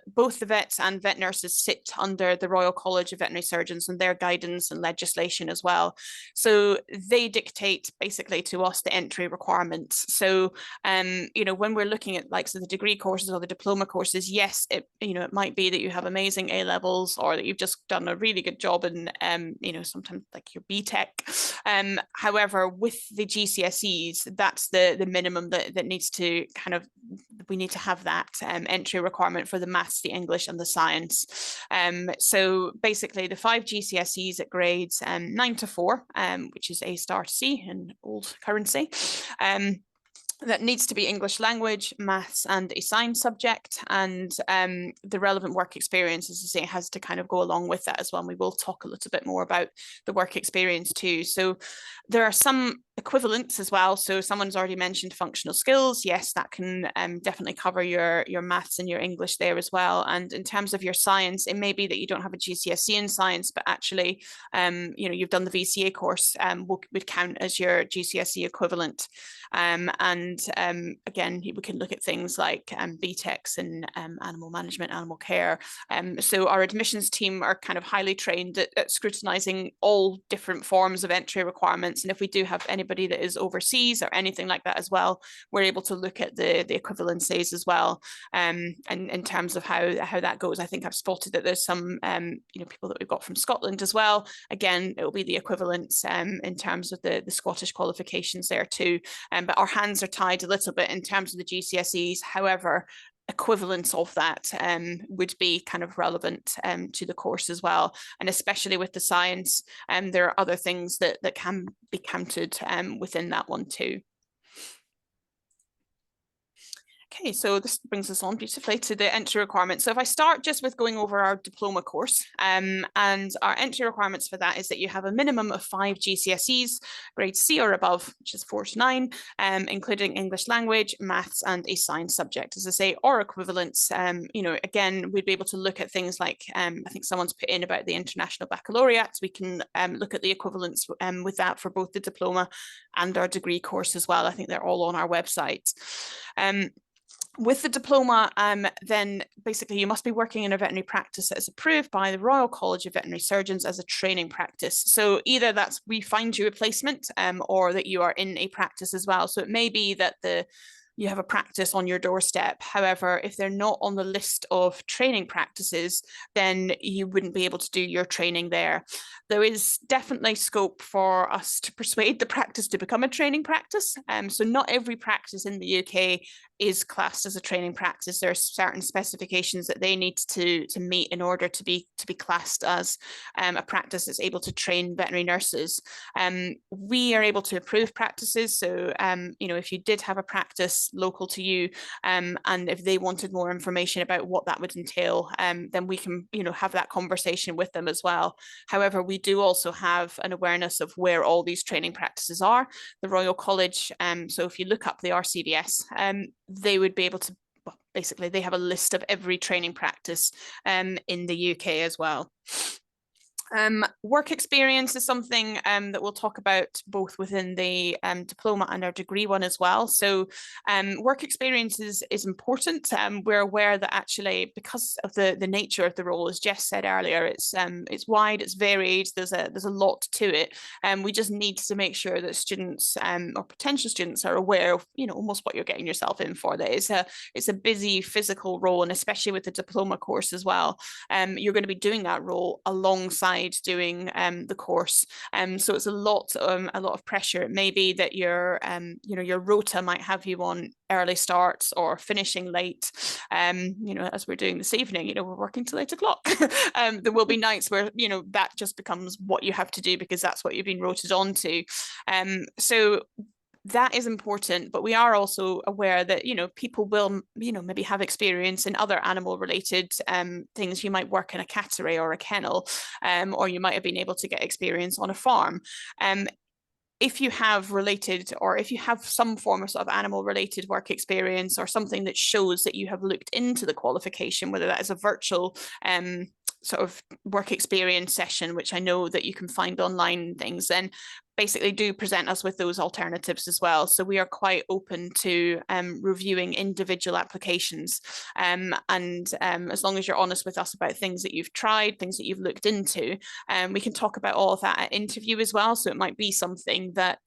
both the vets and vet nurses sit under the Royal College of Veterinary Surgeons and their guidance and legislation as well. So they dictate basically to us the entry requirements. So, you know, when we're looking at like so the degree courses or the diploma courses, yes, it might be that you have amazing A levels or that you've just done a really good job in, you know, sometimes like your BTEC. However, with the GCSEs, that's the minimum that needs to kind of, we need to have that entry requirement for the maths, the English and the science. So basically the 5 GCSEs at grades 9 to 4, which is A star to C in old currency. That needs to be English language, maths and a science subject, and the relevant work experience, as I say, has to kind of go along with that as well. And we will talk a little bit more about the work experience too. So there are some equivalents as well. So someone's already mentioned functional skills. Yes, that can definitely cover your maths and your English there as well. And in terms of your science, it may be that you don't have a GCSE in science, but actually, you know, you've done the VCA course, would count as your GCSE equivalent. And again, we can look at things like BTECs and animal management, animal care. So our admissions team are kind of highly trained at scrutinizing all different forms of entry requirements. And if we do have anybody that is overseas or anything like that as well, we're able to look at the equivalencies as well. And in terms of how that goes, I think I've spotted that there's some you know, people that we've got from Scotland as well. Again, it will be the equivalents in terms of the Scottish qualifications there too. But our hands are tied a little bit in terms of the GCSEs. However, equivalence of that would be kind of relevant to the course as well. And especially with the science, there are other things that can be counted within that one too. Okay, so this brings us on beautifully to the entry requirements. So if I start just with going over our diploma course, and our entry requirements for that is that you have a minimum of 5 GCSEs, grade C or above, which is 4 to 9, including English language, maths, and a science subject, as I say, or equivalents. You know, again, we'd be able to look at things like, I think someone's put in about the International Baccalaureate. We can look at the equivalents with that for both the diploma and our degree course as well. I think they're all on our website. With the diploma, then basically you must be working in a veterinary practice that is approved by the Royal College of Veterinary Surgeons as a training practice. So either that's we find you a placement or that you are in a practice as well. So it may be that you have a practice on your doorstep. However, if they're not on the list of training practices, then you wouldn't be able to do your training there. There is definitely scope for us to persuade the practice to become a training practice. So not every practice in the UK is classed as a training practice. There are certain specifications that they need to meet in order to be classed as a practice that's able to train veterinary nurses. We are able to approve practices. So, you know, if you did have a practice local to you, and if they wanted more information about what that would entail, then we can, you know, have that conversation with them as well. However, we do also have an awareness of where all these training practices are. The Royal College, so if you look up the RCVS, they would be able to, well, basically they have a list of every training practice in the UK as well. Work experience is something that we'll talk about both within the diploma and our degree one as well. So work experience is important. We're aware that actually, because of the nature of the role, as Jess said earlier, it's wide, it's varied, there's a lot to it. We just need to make sure that students or potential students are aware of, you know, almost what you're getting yourself in for. That it's a busy physical role, and especially with the diploma course as well, you're going to be doing that role alongside doing the course, so it's a lot of pressure. It may be that your you know, your rota might have you on early starts or finishing late. You know, as we're doing this evening, you know, we're working till 8 o'clock. There will be nights where, you know, that just becomes what you have to do because that's what you've been rotated onto. So that is important, but we are also aware that, people will, maybe have experience in other animal related things. You might work in a cattery or a kennel, or you might have been able to get experience on a farm. If you have related, or if you have some form of sort of animal related work experience, or something that shows that you have looked into the qualification, whether that is a virtual sort of work experience session, which I know that you can find online and things, then basically do present us with those alternatives as well. So we are quite open to reviewing individual applications. And as long as you're honest with us about things that you've tried, things that you've looked into, we can talk about all of that at interview as well. So it might be something that,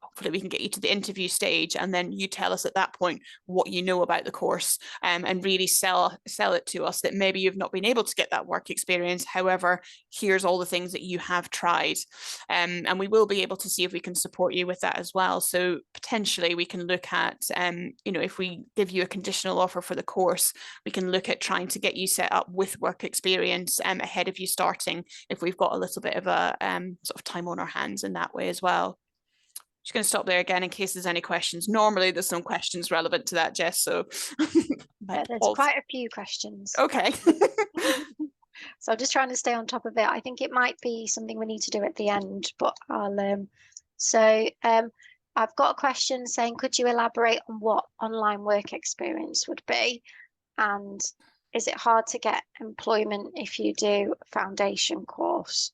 hopefully we can get you to the interview stage, and then you tell us at that point what you know about the course, and really sell it to us that maybe you've not been able to get that work experience. However, here's all the things that you have tried. And we will be able to see if we can support you with that as well. So potentially we can look at, if we give you a conditional offer for the course, we can look at trying to get you set up with work experience ahead of you starting, if we've got a little bit of a sort of time on our hands in that way as well. Just going to stop there again in case there's any questions. Normally there's some questions relevant to that, Jess, so there's quite a few questions. Okay. So I'm just trying to stay on top of it. I think it might be something we need to do at the end, but I'll I've got a question saying, could you elaborate on what online work experience would be? And is it hard to get employment if you do a foundation course?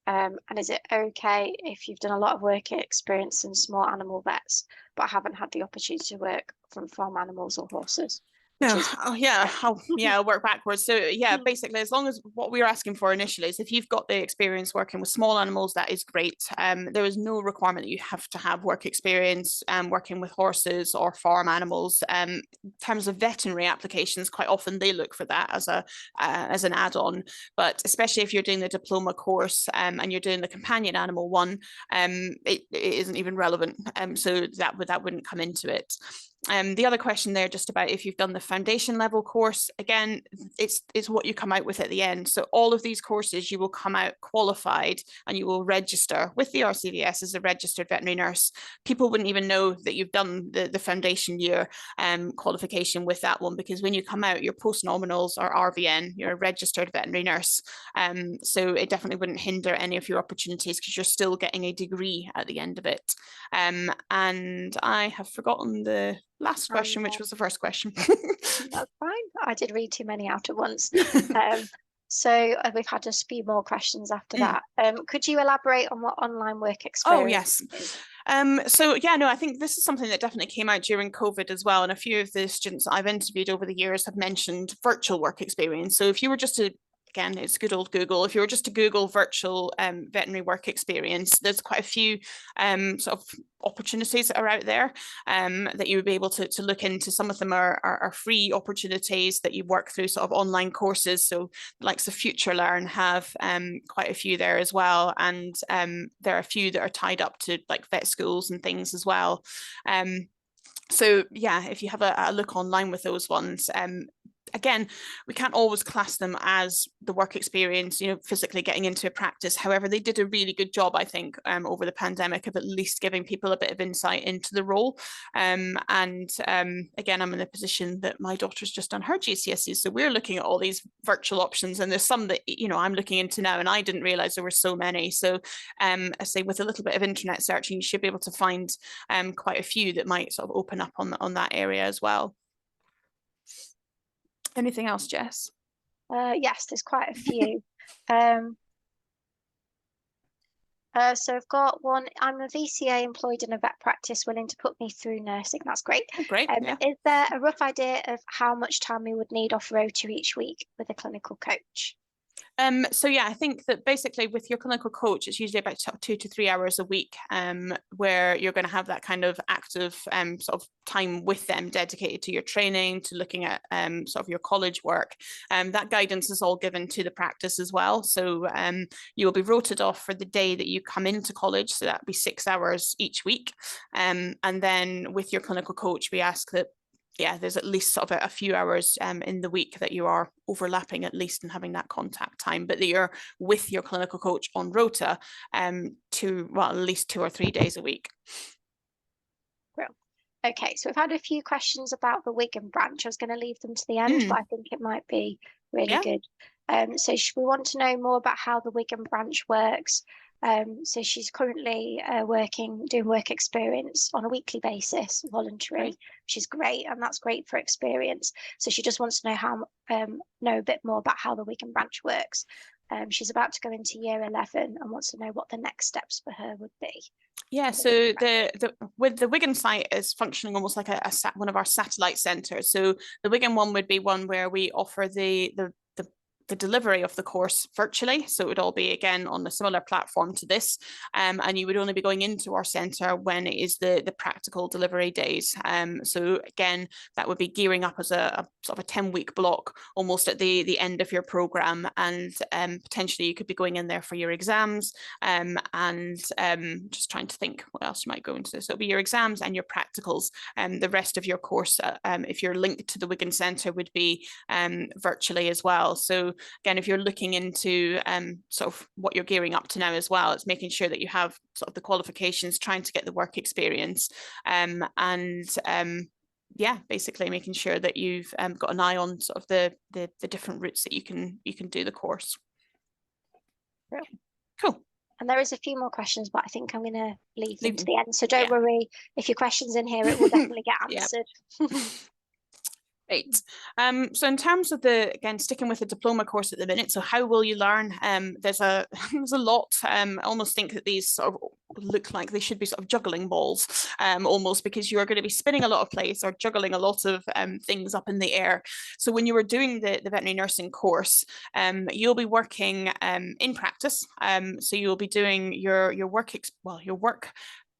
And is it okay if you've done a lot of work experience in small animal vets, but haven't had the opportunity to work from farm animals or horses? No, I'll work backwards. So yeah, basically, as long as what we were asking for initially is if you've got the experience working with small animals, that is great. There is no requirement that you have to have work experience working with horses or farm animals. In terms of veterinary applications, quite often they look for that as an add-on. But especially if you're doing the diploma course and you're doing the companion animal one, it isn't even relevant. So that wouldn't come into it. The other question there, just about if you've done the foundation level course, again, it's what you come out with at the end. So all of these courses, you will come out qualified and you will register with the RCVS as a registered veterinary nurse. People wouldn't even know that you've done the foundation year qualification with that one, because when you come out, your post-nominals are RVN, you're a registered veterinary nurse. So it definitely wouldn't hinder any of your opportunities because you're still getting a degree at the end of it. And I have forgotten the last question, which was the first question. That's fine. I did read too many out at once. So we've had a few more questions after that. Could you elaborate on what online work experience is? So yeah, no, I think this is something that definitely came out during COVID as well. And a few of the students I've interviewed over the years have mentioned virtual work experience. So if you were just to again, it's good old Google. If you were just to Google virtual veterinary work experience, there's quite a few sort of opportunities that are out there that you would be able to look into. Some of them are free opportunities that you work through sort of online courses. So the likes of Future Learn have quite a few there as well. And there are a few that are tied up to like vet schools and things as well. So yeah, if you have a look online with those ones, again, we can't always class them as the work experience, physically getting into a practice. However, they did a really good job, I think, over the pandemic of at least giving people a bit of insight into the role. Again, I'm in a position that my daughter's just done her GCSEs. So we're looking at all these virtual options, and there's some that, I'm looking into now, and I didn't realize there were so many. So I say with a little bit of internet searching, you should be able to find quite a few that might sort of open up on that area as well. Anything else, Jess? Yes, there's quite a few. So I've got one. I'm a VCA employed in a vet practice, willing to put me through nursing. That's great. Great. Yeah. Is there a rough idea of how much time we would need off rota each week with a clinical coach? So yeah, I think that basically with your clinical coach, it's usually about 2 to 3 hours a week where you're going to have that kind of active sort of time with them dedicated to your training, to looking at sort of your college work. That guidance is all given to the practice as well. So you will be rotated off for the day that you come into college. So that'd be 6 hours each week. And then with your clinical coach, we ask that there's at least sort of a few hours in the week that you are overlapping at least and having that contact time, but that you're with your clinical coach on rota at least 2 or 3 days a week. Okay, so we've had a few questions about the Wigan branch. I was going to leave them to the end, but I think it might be really Yeah. good. So we want to know more about how the Wigan branch works. So she's currently doing work experience on a weekly basis, voluntary, Great. which is great, and that's great for experience. So she just wants to know a bit more about how the Wigan branch works. She's about to go into year 11 and wants to know what the next steps for her would be. Yeah, so the Wigan site is functioning almost like one of our satellite centres. So the Wigan one would be one where we offer the delivery of the course virtually. So it would all be again on a similar platform to this. And you would only be going into our centre when it is the practical delivery days. So again, that would be gearing up as a sort of a 10-week block almost at the end of your programme. And potentially you could be going in there for your exams and just trying to think what else you might go into. So it'll be your exams and your practicals. The rest of your course, if you're linked to the Wigan Centre, would be virtually as well. So again, if you're looking into sort of what you're gearing up to now as well, it's making sure that you have sort of the qualifications, trying to get the work experience, and yeah, basically making sure that you've got an eye on sort of the different routes that you can do the course. Real. Cool. And there is a few more questions, but I think I'm going to leave them to the end. So don't worry, if your question's in here, it will definitely get answered. Great. So in terms of again, sticking with the diploma course at the minute, so how will you learn? There's a lot. I almost think that these sort of look like they should be sort of juggling balls, almost, because you are going to be spinning a lot of plates or juggling a lot of things up in the air. So when you are doing the veterinary nursing course, you'll be working in practice. So you'll be doing your work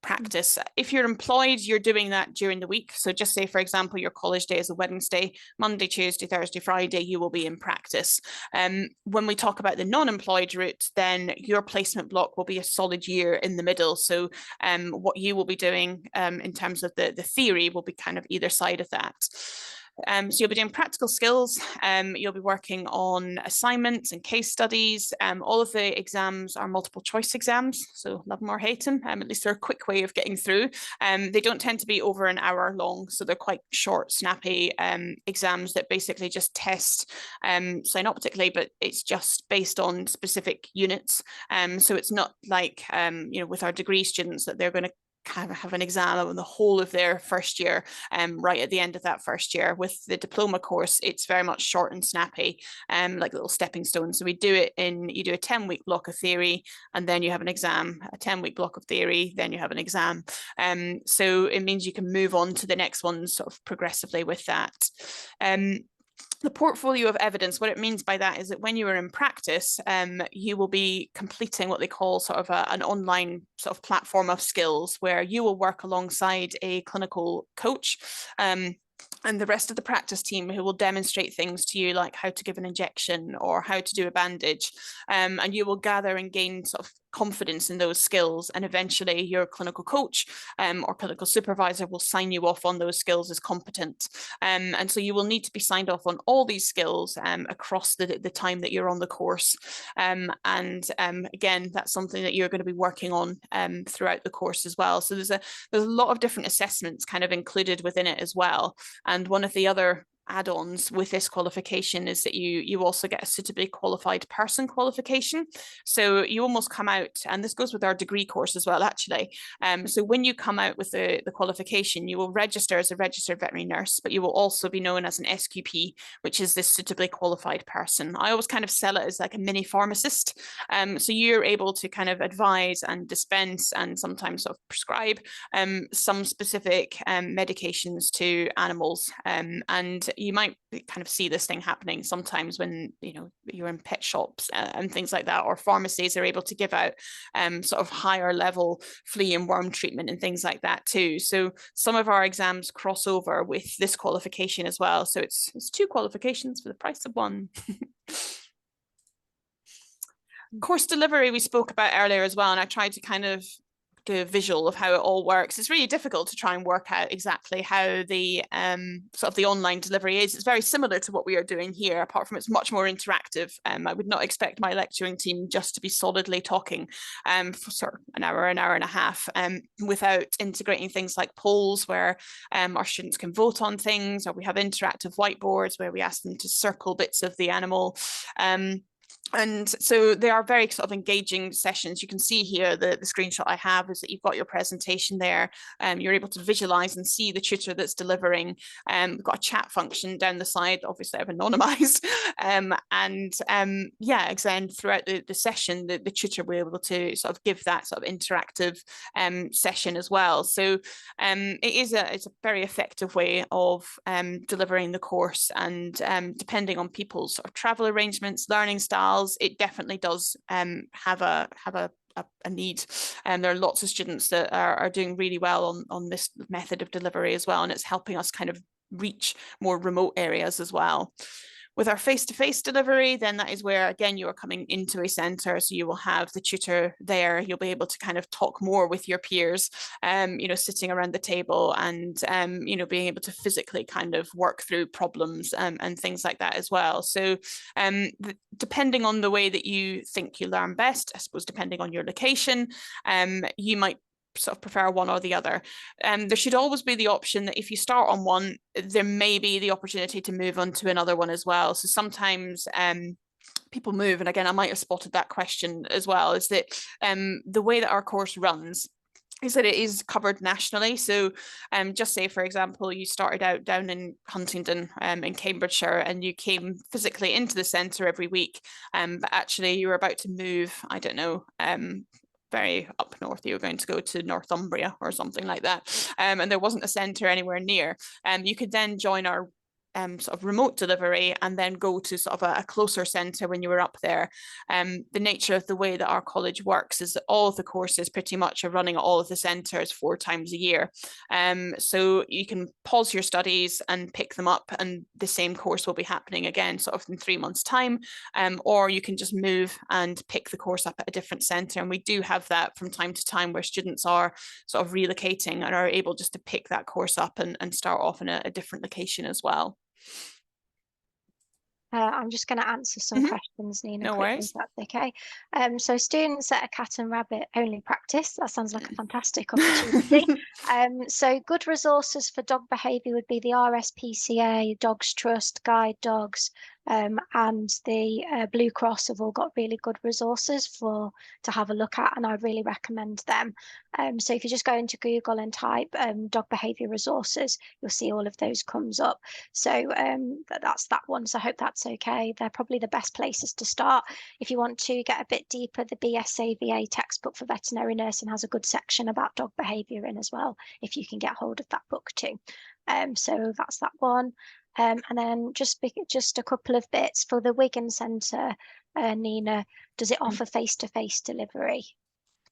practice. If you're employed, you're doing that during the week. So just say, for example, your college day is a Wednesday, Monday, Tuesday, Thursday, Friday, you will be in practice. When we talk about the non-employed route, then your placement block will be a solid year in the middle. So what you will be doing in terms of the theory will be kind of either side of that. So you'll be doing practical skills, you'll be working on assignments and case studies. All of the exams are multiple choice exams, so love them or hate them. At least they're a quick way of getting through. They don't tend to be over an hour long, so they're quite short, snappy exams that basically just test synoptically, but it's just based on specific units. So it's not like, with our degree students that they're going to kind of have an exam on the whole of their first year right at the end of that first year. With the diploma course, it's very much short and snappy, like little stepping stones. So you do a 10-week block of theory, and then you have an exam, a 10-week block of theory, then you have an exam. So it means you can move on to the next one sort of progressively with that. The portfolio of evidence, what it means by that is that when you are in practice, you will be completing what they call sort of an online sort of platform of skills, where you will work alongside a clinical coach and the rest of the practice team, who will demonstrate things to you, like how to give an injection or how to do a bandage. And you will gather and gain sort of confidence in those skills, and eventually your clinical coach or clinical supervisor will sign you off on those skills as competent. And so you will need to be signed off on all these skills across the time that you're on the course. And again, that's something that you're going to be working on throughout the course as well. So there's a lot of different assessments kind of included within it as well. And one of the other add-ons with this qualification is that you also get a suitably qualified person qualification. So you almost come out, and this goes with our degree course as well, actually. So when you come out with the qualification, you will register as a registered veterinary nurse, but you will also be known as an SQP, which is this suitably qualified person. I always kind of sell it as like a mini pharmacist. So you're able to kind of advise and dispense and sometimes sort of prescribe some specific medications to animals. And you might kind of see this thing happening sometimes when you're in pet shops and things like that, or pharmacies are able to give out sort of higher level flea and worm treatment and things like that too. So some of our exams cross over with this qualification as well. So it's 2 qualifications for the price of 1. Course delivery we spoke about earlier as well, and I tried to kind of a visual of how it all works. It's really difficult to try and work out exactly how the sort of the online delivery is. It's very similar to what we are doing here, apart from it's much more interactive. I would not expect my lecturing team just to be solidly talking for sort of an hour and a half, without integrating things like polls where our students can vote on things, or we have interactive whiteboards where we ask them to circle bits of the animal. And so they are very sort of engaging sessions. You can see here the screenshot I have is that you've got your presentation there. You're able to visualize and see the tutor that's delivering. We've got a chat function down the side, obviously I've anonymized. Yeah, again, throughout the session, the tutor will be able to sort of give that sort of interactive session as well. So it's a very effective way of delivering the course, and depending on people's sort of travel arrangements, learning styles, it definitely does have a need. And there are lots of students that are doing really well on this method of delivery as well, and it's helping us kind of reach more remote areas as well. With our face-to-face delivery, then that is where, again, you are coming into a centre, so you will have the tutor there. You'll be able to kind of talk more with your peers, sitting around the table, and being able to physically kind of work through problems and things like that as well. So depending on the way that you think you learn best, I suppose, depending on your location, you might sort of prefer one or the other. There should always be the option that if you start on one, there may be the opportunity to move on to another one as well. So sometimes people move, and again, I might have spotted that question as well, is that the way that our course runs is that it is covered nationally. So just say, for example, you started out down in Huntingdon in Cambridgeshire, and you came physically into the centre every week, but actually you were about to move, I don't know, very up north, you were going to go to Northumbria or something like that, and there wasn't a centre anywhere near, you could then join our sort of remote delivery and then go to sort of a closer centre when you were up there. The nature of the way that our college works is that all of the courses pretty much are running at all of the centres 4 times a year. So you can pause your studies and pick them up, and the same course will be happening again sort of in 3 months' time, or you can just move and pick the course up at a different centre. And we do have that from time to time, where students are sort of relocating and are able just to pick that course up and start off in a different location as well. I'm just going to answer some questions, Nina, no quickly, worries. if that's okay. So students at a cat and rabbit only practice. That sounds like a fantastic opportunity. So good resources for dog behaviour would be the RSPCA, Dogs Trust, Guide Dogs, and the Blue Cross have all got really good resources to have a look at, and I'd really recommend them. So if you just go into Google and type dog behaviour resources, you'll see all of those comes up. So that's that one. So I hope that's okay. They're probably the best places to start. If you want to get a bit deeper, the BSAVA textbook for veterinary nursing has a good section about dog behaviour in as well, if you can get hold of that book too. So that's that one. And then just a couple of bits for the Wigan Centre, Nina, does it offer face-to-face delivery?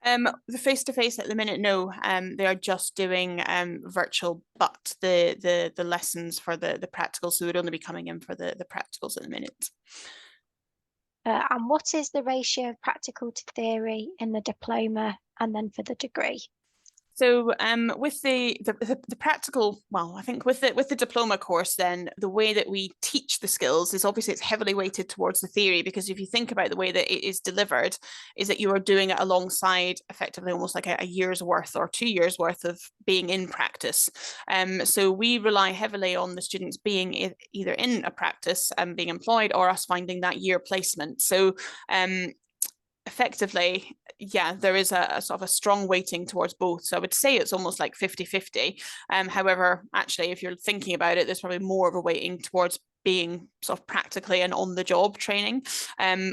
The face-to-face at the minute, no. They are just doing virtual, but the lessons for the practicals, so they would only be coming in for the practicals at the minute. And what is the ratio of practical to theory in the diploma and then for the degree? So with the practical, well, I think with the diploma course, then the way that we teach the skills is obviously it's heavily weighted towards the theory, because if you think about the way that it is delivered, is that you are doing it alongside effectively almost like a year's worth or 2 years worth of being in practice. So we rely heavily on the students being either in a practice and being employed, or us finding that year placement. So effectively, yeah, there is a sort of a strong weighting towards both. So I would say it's almost like 50-50. However, actually, if you're thinking about it, there's probably more of a weighting towards being sort of practically and on the job training.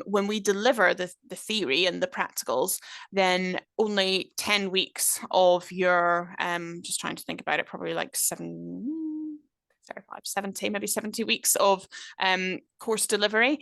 When we deliver the theory and the practicals, then only 10 weeks of your, just trying to think about it, probably like 70 weeks of course delivery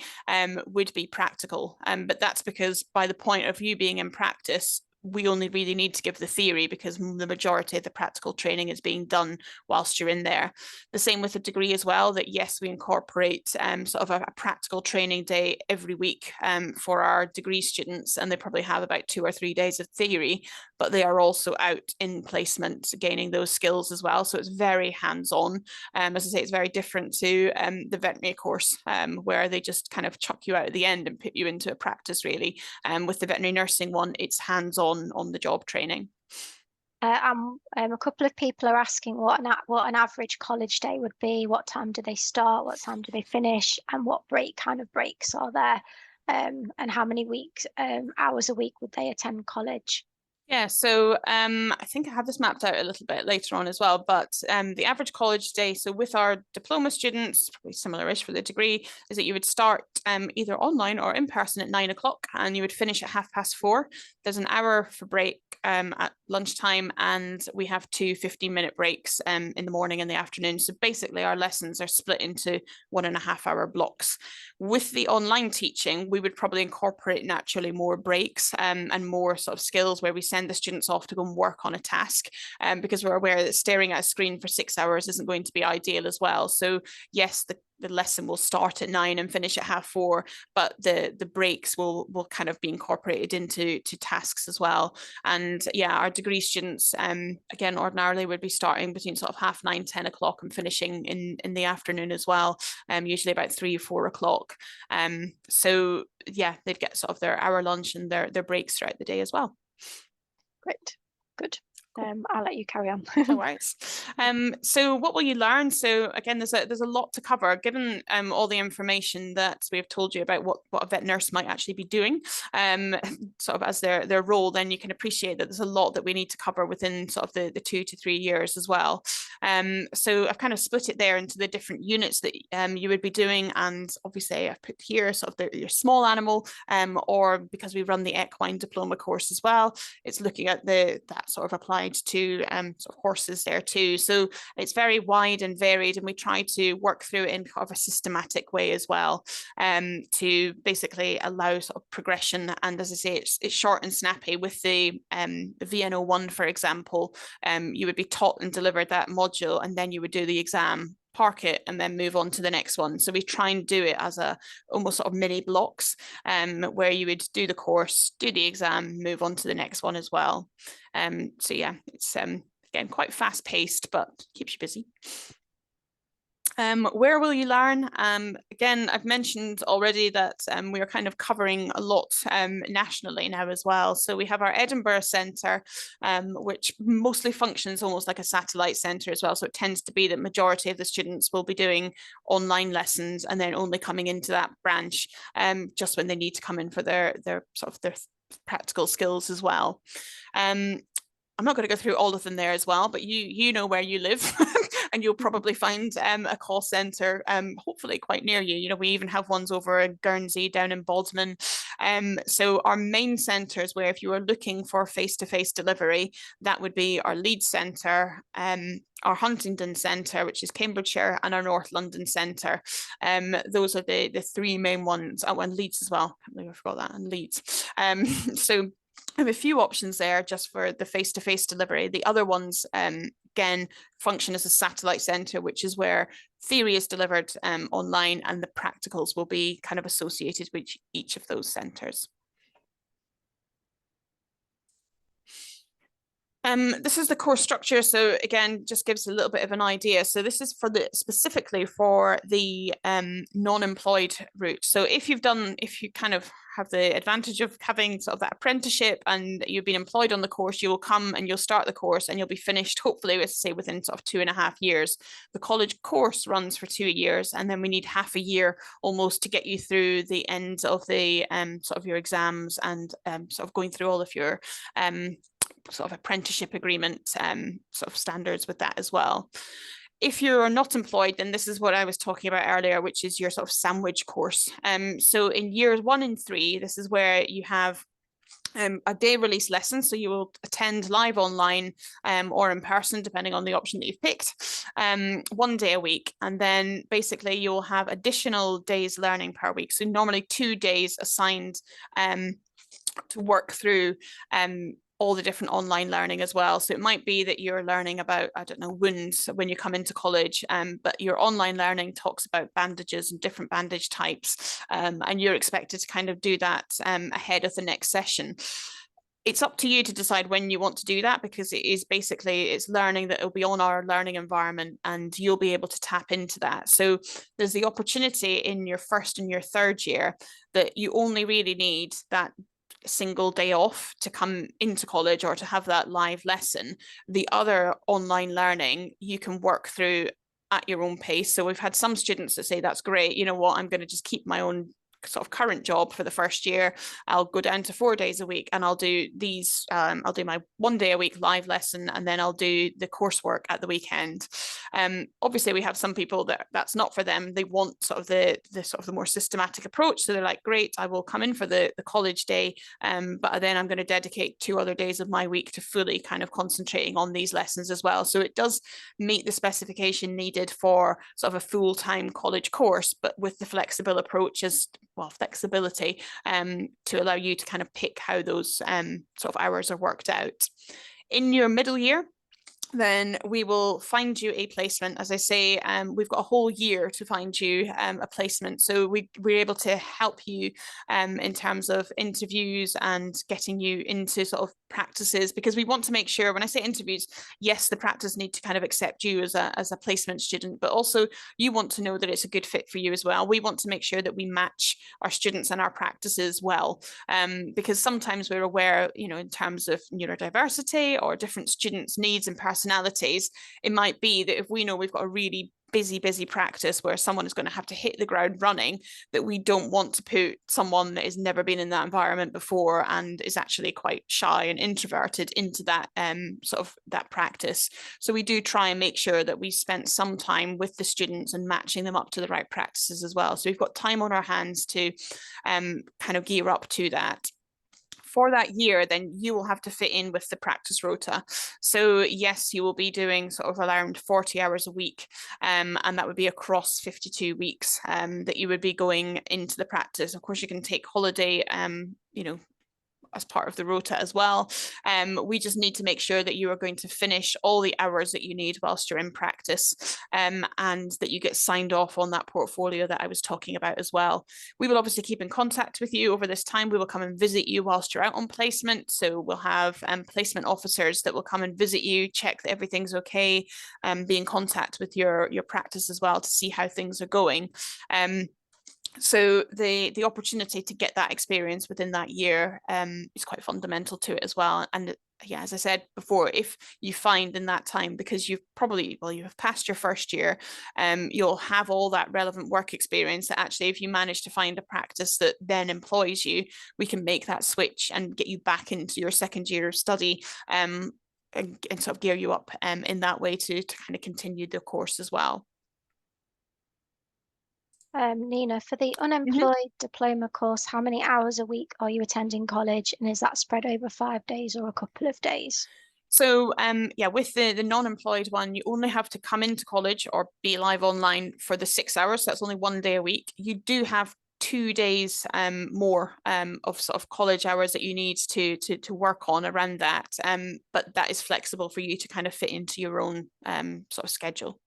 would be practical. But that's because by the point of you being in practice, we only really need to give the theory, because the majority of the practical training is being done whilst you're in there. The same with the degree as well, that yes, we incorporate sort of a practical training day every week for our degree students, and they probably have about 2 or 3 days of theory. but they are also out in placement gaining those skills as well. So it's very hands-on. As I say, it's very different to the veterinary course, where they just kind of chuck you out at the end and put you into a practice, really. With the veterinary nursing one, it's hands-on on the job training. A couple of people are asking what an average college day would be. What time do they start? What time do they finish? And what kind of breaks are there? And how many hours a week would they attend college? Yeah, so I think I have this mapped out a little bit later on as well, but the average college day, so with our diploma students, probably similar-ish for the degree, is that you would start either online or in person at 9 o'clock, and you would finish at 4:30. There's an hour for break at lunchtime, and we have two 15-minute breaks in the morning and the afternoon. So basically our lessons are split into 1.5-hour blocks. With the online teaching, we would probably incorporate naturally more breaks and more sort of skills where we send the students off to go and work on a task, because we're aware that staring at a screen for 6 hours isn't going to be ideal as well. So yes, the lesson will start at 9 and finish at 4:30, but the breaks will kind of be incorporated into tasks as well. And yeah, our degree students again ordinarily would be starting between sort of 9:30, 10 o'clock and finishing in the afternoon as well, usually about 3 or 4 o'clock. So yeah, they'd get sort of their hour lunch and their breaks throughout the day as well. Great, good. I'll let you carry on. No worries. So what will you learn? So again, there's a lot to cover, given all the information that we have told you about what a vet nurse might actually be doing, sort of as their role. Then you can appreciate that there's a lot that we need to cover within sort of the 2 to 3 years as well. So I've kind of split it there into the different units that you would be doing, and obviously I've put here sort of your small animal, or because we run the equine diploma course as well, it's looking at that sort of applied to sort of horses there too. So it's very wide and varied, and we try to work through it in kind of a systematic way as well, to basically allow sort of progression. And as I say, it's short and snappy. With the VNO1, for example, you would be taught and delivered that module, and then you would do the exam, park it, and then move on to the next one. So we try and do it as almost sort of mini blocks, where you would do the course, do the exam, move on to the next one as well. So yeah, it's again quite fast paced, but keeps you busy. Where will you learn? Again, I've mentioned already that we are kind of covering a lot nationally now as well. So we have our Edinburgh Centre, which mostly functions almost like a satellite centre as well. So it tends to be that majority of the students will be doing online lessons and then only coming into that branch just when they need to come in for their sort of their practical skills as well. I'm not going to go through all of them there as well, but you know where you live and you'll probably find a call centre hopefully quite near you. You know, we even have ones over in Guernsey, down in Bodmin. So our main centres where if you are looking for face-to-face delivery, that would be our Leeds Centre, our Huntingdon Centre, which is Cambridgeshire, and our North London Centre. Those are the three main ones. Oh, and Leeds as well. I can't believe I forgot that, and Leeds. So I have a few options there just for the face-to-face delivery. The other ones, again, function as a satellite centre, which is where theory is delivered online, and the practicals will be kind of associated with each of those centres. This is the course structure. So again, just gives a little bit of an idea. So this is specifically for the non-employed route. So if you kind of have the advantage of having sort of that apprenticeship and you've been employed on the course, you will come and you'll start the course and you'll be finished, hopefully, let's say within sort of 2.5 years. The college course runs for 2 years, and then we need half a year almost to get you through the end of the sort of your exams and sort of going through all of your sort of apprenticeship agreement sort of standards with that as well. If you're not employed, then this is what I was talking about earlier, which is your sort of sandwich course. So in years 1 and 3, this is where you have a day release lesson. So you will attend live online or in person, depending on the option that you've picked, 1 day a week. And then basically you'll have additional days learning per week. So normally 2 days assigned to work through all the different online learning as well. So it might be that you're learning about, I don't know, wounds when you come into college, but your online learning talks about bandages and different bandage types, and you're expected to kind of do that ahead of the next session. It's up to you to decide when you want to do that, because it is basically, it's learning that it'll be on our learning environment and you'll be able to tap into that. So there's the opportunity in your first and your third year that you only really need that single day off to come into college or to have that live lesson. The other online learning you can work through at your own pace. So we've had some students that say, that's great, you know what, I'm going to just keep my own sort of current job for the first year. I'll go down to 4 days a week and I'll do these, I'll do my 1 day a week live lesson, and then I'll do the coursework at the weekend. Obviously we have some people that that's not for them. They want sort of the sort of the more systematic approach. So they're like, great, I will come in for the college day, but then I'm going to dedicate 2 other days of my week to fully kind of concentrating on these lessons as well. So it does meet the specification needed for sort of a full-time college course, but with the flexible approach as well, flexibility to allow you to kind of pick how those sort of hours are worked out. In your middle year, then we will find you a placement. As I say, we've got a whole year to find you a placement. So we're able to help you in terms of interviews and getting you into sort of practices, because we want to make sure, when I say interviews, yes, the practice need to kind of accept you as a placement student, but also you want to know that it's a good fit for you as well. We want to make sure that we match our students and our practices well, because sometimes we're aware, you know, in terms of neurodiversity or different students' needs and personalities, it might be that if we know we've got a really busy practice where someone is going to have to hit the ground running, that we don't want to put someone that has never been in that environment before and is actually quite shy and introverted into that sort of that practice. So we do try and make sure that we spent some time with the students and matching them up to the right practices as well. So we've got time on our hands to kind of gear up to that. For that year, then you will have to fit in with the practice rota. So yes, you will be doing sort of around 40 hours a week, and that would be across 52 weeks that you would be going into the practice. Of course, you can take holiday, you know, as part of the rota as well. We just need to make sure that you are going to finish all the hours that you need whilst you're in practice, and that you get signed off on that portfolio that I was talking about as well. We will obviously keep in contact with you over this time. We will come and visit you whilst you're out on placement. So we'll have placement officers that will come and visit you, check that everything's okay, and be in contact with your practice as well to see how things are going. So the opportunity to get that experience within that year is quite fundamental to it as well. And yeah, as I said before, if you find in that time, because you've probably, well, you have passed your first year, you'll have all that relevant work experience, that actually if you manage to find a practice that then employs you, we can make that switch and get you back into your second year of study, and sort of gear you up in that way to kind of continue the course as well. Nina, for the unemployed diploma course, how many hours a week are you attending college, and is that spread over 5 days or a couple of days? So yeah, with the non-employed one, you only have to come into college or be live online for the 6 hours. So that's only 1 day a week. You do have 2 days more of sort of college hours that you need to work on around that. But that is flexible for you to kind of fit into your own sort of schedule.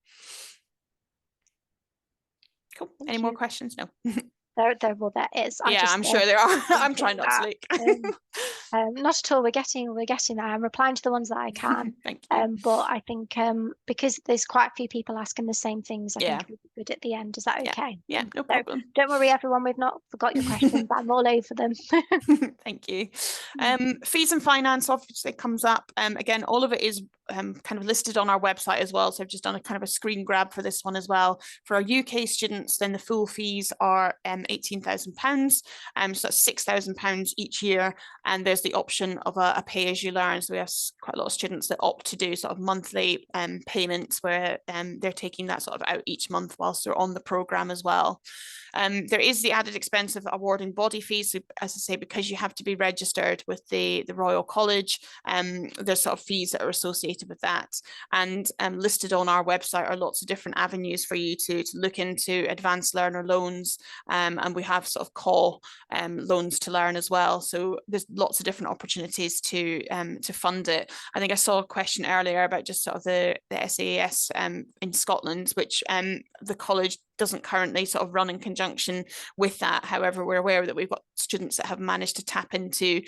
Cool. Any more questions? No. Well, there is. I'm sure there are. I'm trying not to leak. Not at all. We're getting there. I'm replying to the ones that I can. Thank you. But I think because there's quite a few people asking the same things, I think it would be good at the end. Is that okay? Yeah, no problem. So don't worry, everyone. We've not forgot your questions. I'm all over them. Thank you. Fees and finance obviously comes up. Again, all of it is kind of listed on our website as well. So I've just done a kind of a screen grab for this one as well. For our UK students, then the full fees are £18,000. So that's £6,000 each year. And there's the option of a pay as you learn. So we have quite a lot of students that opt to do sort of monthly payments where they're taking that sort of out each month whilst they're on the programme as well. There is the added expense of awarding body fees. So, as I say, because you have to be registered with the Royal College, there's sort of fees that are associated with that. And listed on our website are lots of different avenues for you to look into advanced learner loans. And we have sort of call loans to learn as well. So there's lots of different opportunities to fund it. I think I saw a question earlier about just sort of the SAAS in Scotland, which the college doesn't currently sort of run in conjunction with that. However, we're aware that we've got students that have managed to tap into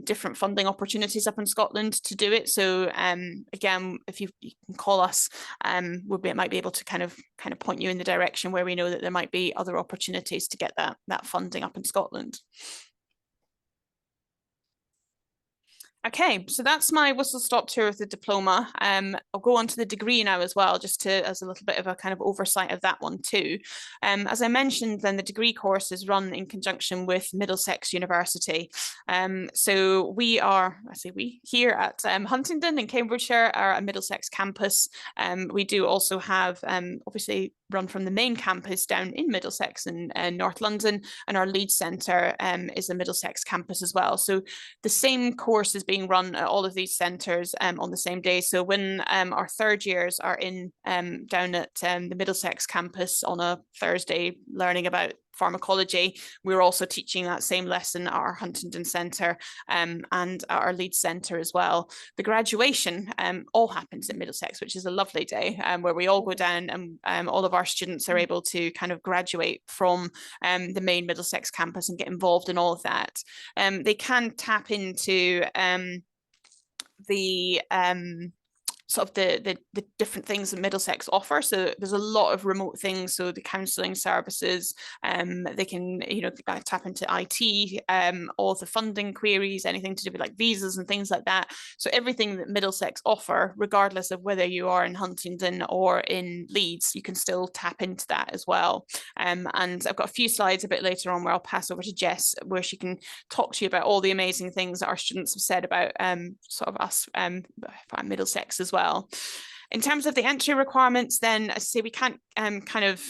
different funding opportunities up in Scotland to do it. So again, if you can call us, we might be able to kind of point you in the direction where we know that there might be other opportunities to get that funding up in Scotland. Okay, so that's my whistle-stop tour of the diploma. I'll go on to the degree now as well, just as a little bit of a kind of oversight of that one too. As I mentioned, then the degree course is run in conjunction with Middlesex University. So we are, I say we, here at Huntingdon in Cambridgeshire are a Middlesex campus. We do also have, obviously, run from the main campus down in Middlesex in North London, and our Leeds Centre is a Middlesex campus as well. So the same course is being run at all of these centres on the same day. So when our third years are in down at the Middlesex campus on a Thursday learning about pharmacology, we're also teaching that same lesson at our Huntingdon Centre and at our Leeds Centre as well. The graduation all happens in Middlesex, which is a lovely day where we all go down and all of our students are able to kind of graduate from the main Middlesex campus and get involved in all of that. They can tap into the sort of the different things that Middlesex offer. So there's a lot of remote things. So the counselling services, they can, tap into IT, all the funding queries, anything to do with like visas and things like that. So everything that Middlesex offer, regardless of whether you are in Huntingdon or in Leeds, you can still tap into that as well. And I've got a few slides a bit later on where I'll pass over to Jess, where she can talk to you about all the amazing things that our students have said about sort of us at Middlesex as well. In terms of the entry requirements, then I say we can't kind of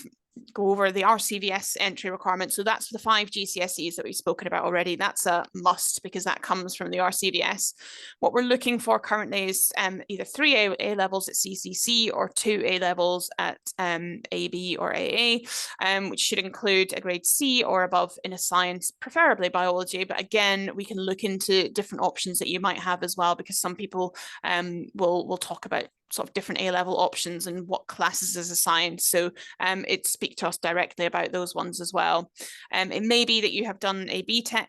go over the RCVS entry requirements. So that's the 5 GCSEs that we've spoken about already. That's a must because that comes from the RCVS. What we're looking for currently is either 3 A levels at CCC or 2 A levels at AB or AA, which should include a grade C or above in a science, preferably biology. But again, we can look into different options that you might have as well, because some people will talk about sort of different A-level options and what classes is assigned. So it speak to us directly about those ones as well. It may be that you have done a BTEC,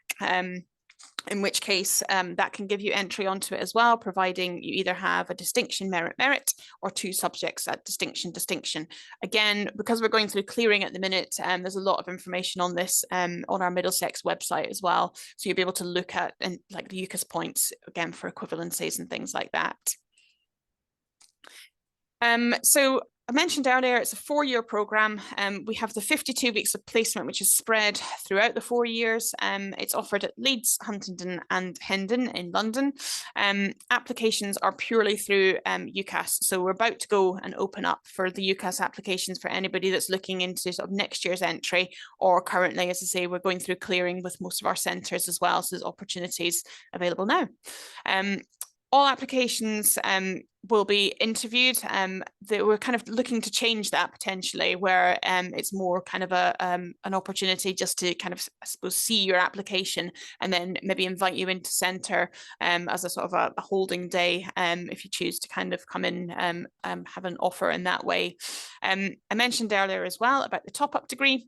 in which case that can give you entry onto it as well, providing you either have a distinction merit or 2 subjects at distinction. Again, because we're going through clearing at the minute, there's a lot of information on this on our Middlesex website as well. So you'll be able to look at like the UCAS points again for equivalencies and things like that. So I mentioned earlier, it's a 4-year programme. We have the 52 weeks of placement, which is spread throughout the 4 years. It's offered at Leeds, Huntingdon and Hendon in London. Applications are purely through UCAS. So we're about to go and open up for the UCAS applications for anybody that's looking into sort of next year's entry, or currently, as I say, we're going through clearing with most of our centres as well. So there's opportunities available now. All applications will be interviewed. We're kind of looking to change that potentially, where it's more kind of an opportunity just to kind of, I suppose, see your application and then maybe invite you into centre as a sort of a holding day if you choose to kind of come in have an offer in that way. I mentioned earlier as well about the top-up degree.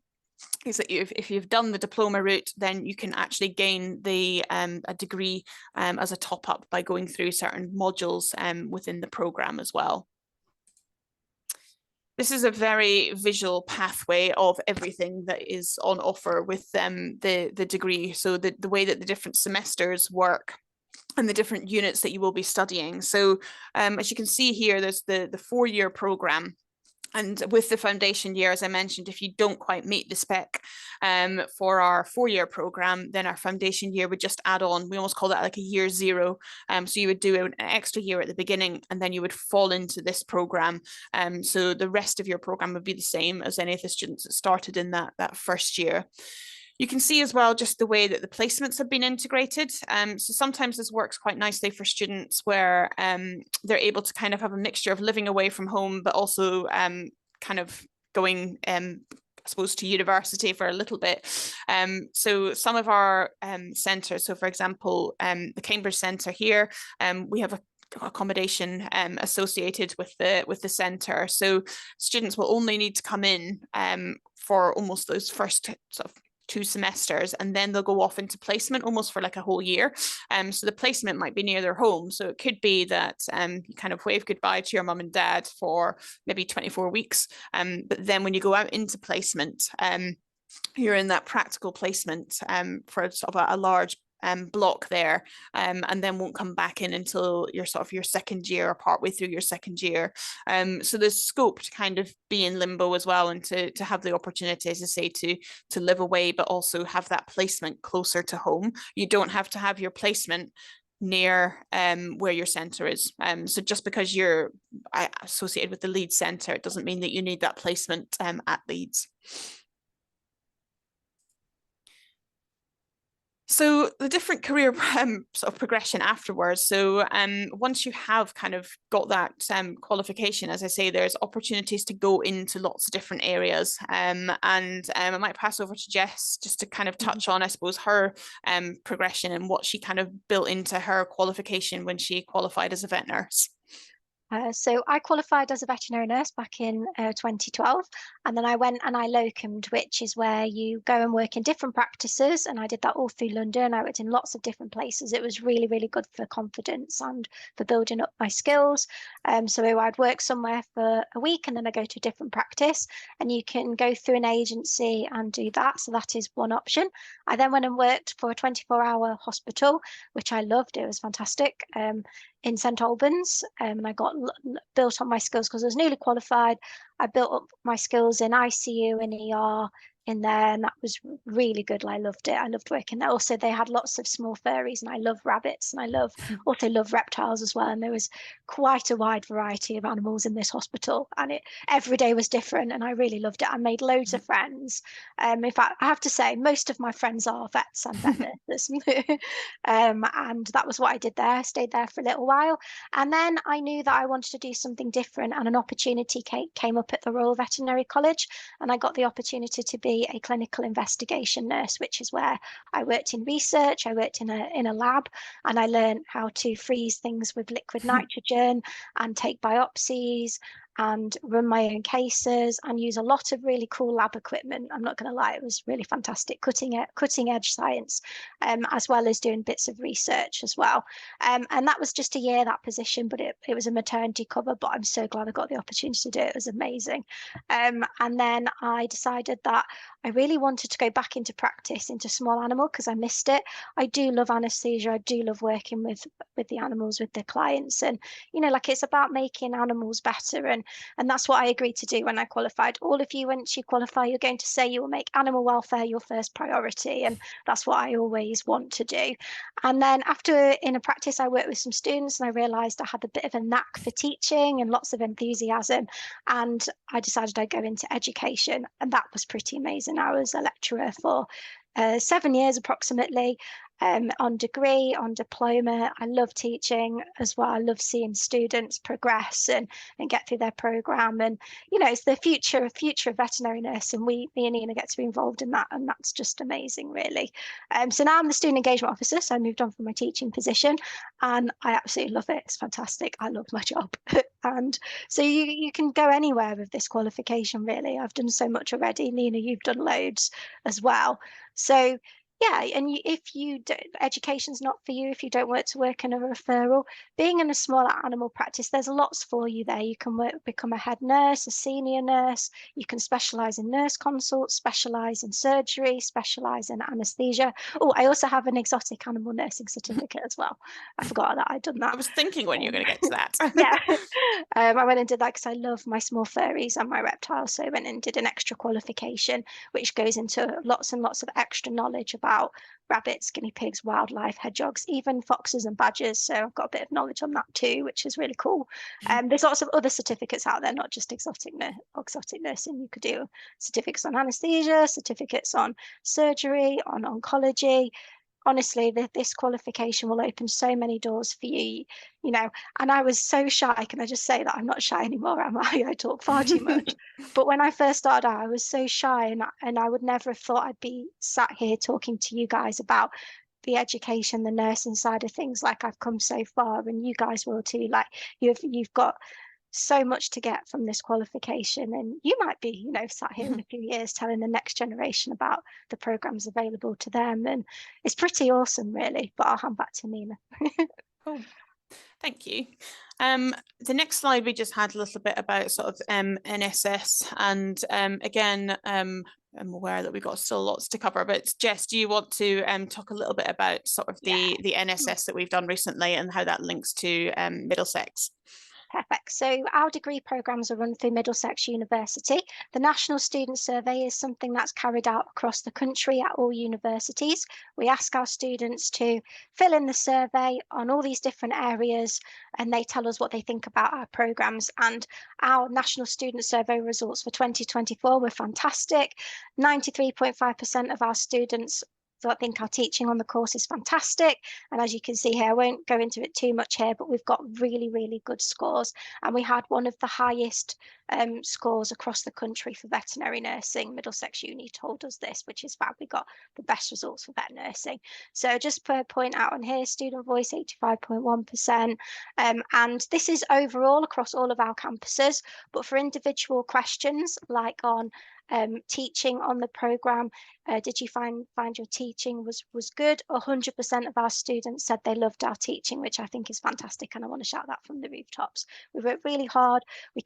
Is that if you've done the diploma route, then you can actually gain the a degree as a top-up by going through certain modules within the programme as well. This is a very visual pathway of everything that is on offer with the degree. So the way that the different semesters work and the different units that you will be studying. So as you can see here, there's the 4-year programme. And with the foundation year, as I mentioned, if you don't quite meet the spec for our 4-year programme, then our foundation year would just add on. We almost call that like a year 0. So you would do an extra year at the beginning, and then you would fall into this programme. So the rest of your programme would be the same as any of the students that started in that first year. You can see as well just the way that the placements have been integrated. So sometimes this works quite nicely for students where they're able to kind of have a mixture of living away from home, but also kind of going I suppose to university for a little bit. So some of our centres, so for example, the Cambridge Centre here, we have a accommodation associated with the centre. So students will only need to come in for almost those first sort of 2 semesters, and then they'll go off into placement almost for like a whole year. So the placement might be near their home. So it could be that you kind of wave goodbye to your mum and dad for maybe 24 weeks. But then when you go out into placement, you're in that practical placement for sort of a large block there, and then won't come back in until your sort of your second year or partway through your second year. So there's scope to kind of be in limbo as well, and to have the opportunity, as I say, to live away, but also have that placement closer to home. You don't have to have your placement near where your centre is. So just because you're associated with the Leeds centre, it doesn't mean that you need that placement at Leeds. So the different career sort of progression afterwards. So once you have kind of got that qualification, as I say, there's opportunities to go into lots of different areas. And I might pass over to Jess just to kind of touch on, I suppose, her progression and what she kind of built into her qualification when she qualified as a vet nurse. So I qualified as a veterinary nurse back in 2012, and then I went and I locumed, which is where you go and work in different practices, and I did that all through London. I worked in lots of different places. It was really, really good for confidence and for building up my skills. So I'd work somewhere for a week, and then I go to a different practice, and you can go through an agency and do that. So that is one option. I then went and worked for a 24-hour hospital, which I loved. It was fantastic. In St Albans, and I got built on my skills because I was newly qualified. I built up my skills in ICU and ER in there, and that was really good. I loved it. I loved working there. Also, they had lots of small furries, and I love rabbits, and I also love reptiles as well. And there was quite a wide variety of animals in this hospital, and every day was different, and I really loved it. I made loads of friends. In fact, I have to say, most of my friends are vets and vet nurses. And that was what I did there. I stayed there for a little while, and then I knew that I wanted to do something different, and an opportunity came up at the Royal Veterinary College, and I got the opportunity to be a clinical investigation nurse, which is where I worked in research. I worked in a lab, and I learned how to freeze things with liquid nitrogen and take biopsies and run my own cases and use a lot of really cool lab equipment. I'm not going to lie, it was really fantastic, cutting edge science, as well as doing bits of research as well. And that was just a year, that position, but it was a maternity cover, but I'm so glad I got the opportunity to do it. It was amazing. And then I decided that I really wanted to go back into practice, into small animal, because I missed it. I do love anesthesia. I do love working with the animals, with the clients. And, like, it's about making animals better. And that's what I agreed to do when I qualified. All of you, once you qualify, you're going to say you will make animal welfare your first priority. And that's what I always want to do. And then after in a practice, I worked with some students, and I realized I had a bit of a knack for teaching and lots of enthusiasm. And I decided I'd go into education. And that was pretty amazing. I was a lecturer for 7 years approximately, on degree, on diploma. I love teaching as well. I love seeing students progress and get through their program. And it's the future of veterinary nursing. Me and Nina get to be involved in that, and that's just amazing, really. So now I'm the student engagement officer, so I moved on from my teaching position, and I absolutely love it. It's fantastic. I love my job. And so you can go anywhere with this qualification, really. I've done so much already. Nina, you've done loads as well. So yeah, and education's not for you if you don't want to work in a referral. Being in a small animal practice, there's lots for you there. You can become a head nurse, a senior nurse. You can specialise in nurse consults, specialise in surgery, specialise in anaesthesia. Oh, I also have an exotic animal nursing certificate as well. I forgot that I'd done that. I was thinking when you were going to get to that. Yeah, I went and did that because I love my small furries and my reptiles. So I went and did an extra qualification, which goes into lots and lots of extra knowledge about rabbits, guinea pigs, wildlife, hedgehogs, even foxes and badgers. So I've got a bit of knowledge on that too, which is really cool. There's lots of other certificates out there, not just exotic nursing. You could do certificates on anaesthesia, certificates on surgery, on oncology. Honestly, this qualification will open so many doors for you, and I was so shy. Can I just say that I'm not shy anymore, am I? I talk far too much. But when I first started out, I was so shy, and I would never have thought I'd be sat here talking to you guys about the education, the nursing side of things, like I've come so far, and you guys will too. Like you've got so much to get from this qualification, and you might be, you know, sat here in a few years telling the next generation about the programs available to them, and it's pretty awesome, really. But I'll hand back to Nina. Cool. Thank you. The next slide, we just had a little bit about sort of NSS, and again, I'm aware that we've got still lots to cover, but Jess, do you want to talk a little bit about sort of the NSS that we've done recently and how that links to Middlesex? Perfect. So our degree programmes are run through Middlesex University. The National Student Survey is something that's carried out across the country at all universities. We ask our students to fill in the survey on all these different areas, and they tell us what they think about our programmes. And our National Student Survey results for 2024 were fantastic. 93.5% of our students I think our teaching on the course is fantastic. And as you can see here, I won't go into it too much here, but we've got really, really good scores. And we had one of the highest scores across the country for veterinary nursing. Middlesex Uni told us this, which is fab. We got the best results for vet nursing. So just to point out on here, student voice 85.1%. And this is overall across all of our campuses, but for individual questions like on teaching on the programme, did you find your teaching was good? 100% of our students said they loved our teaching, which I think is fantastic, and I want to shout that from the rooftops. We work really hard. We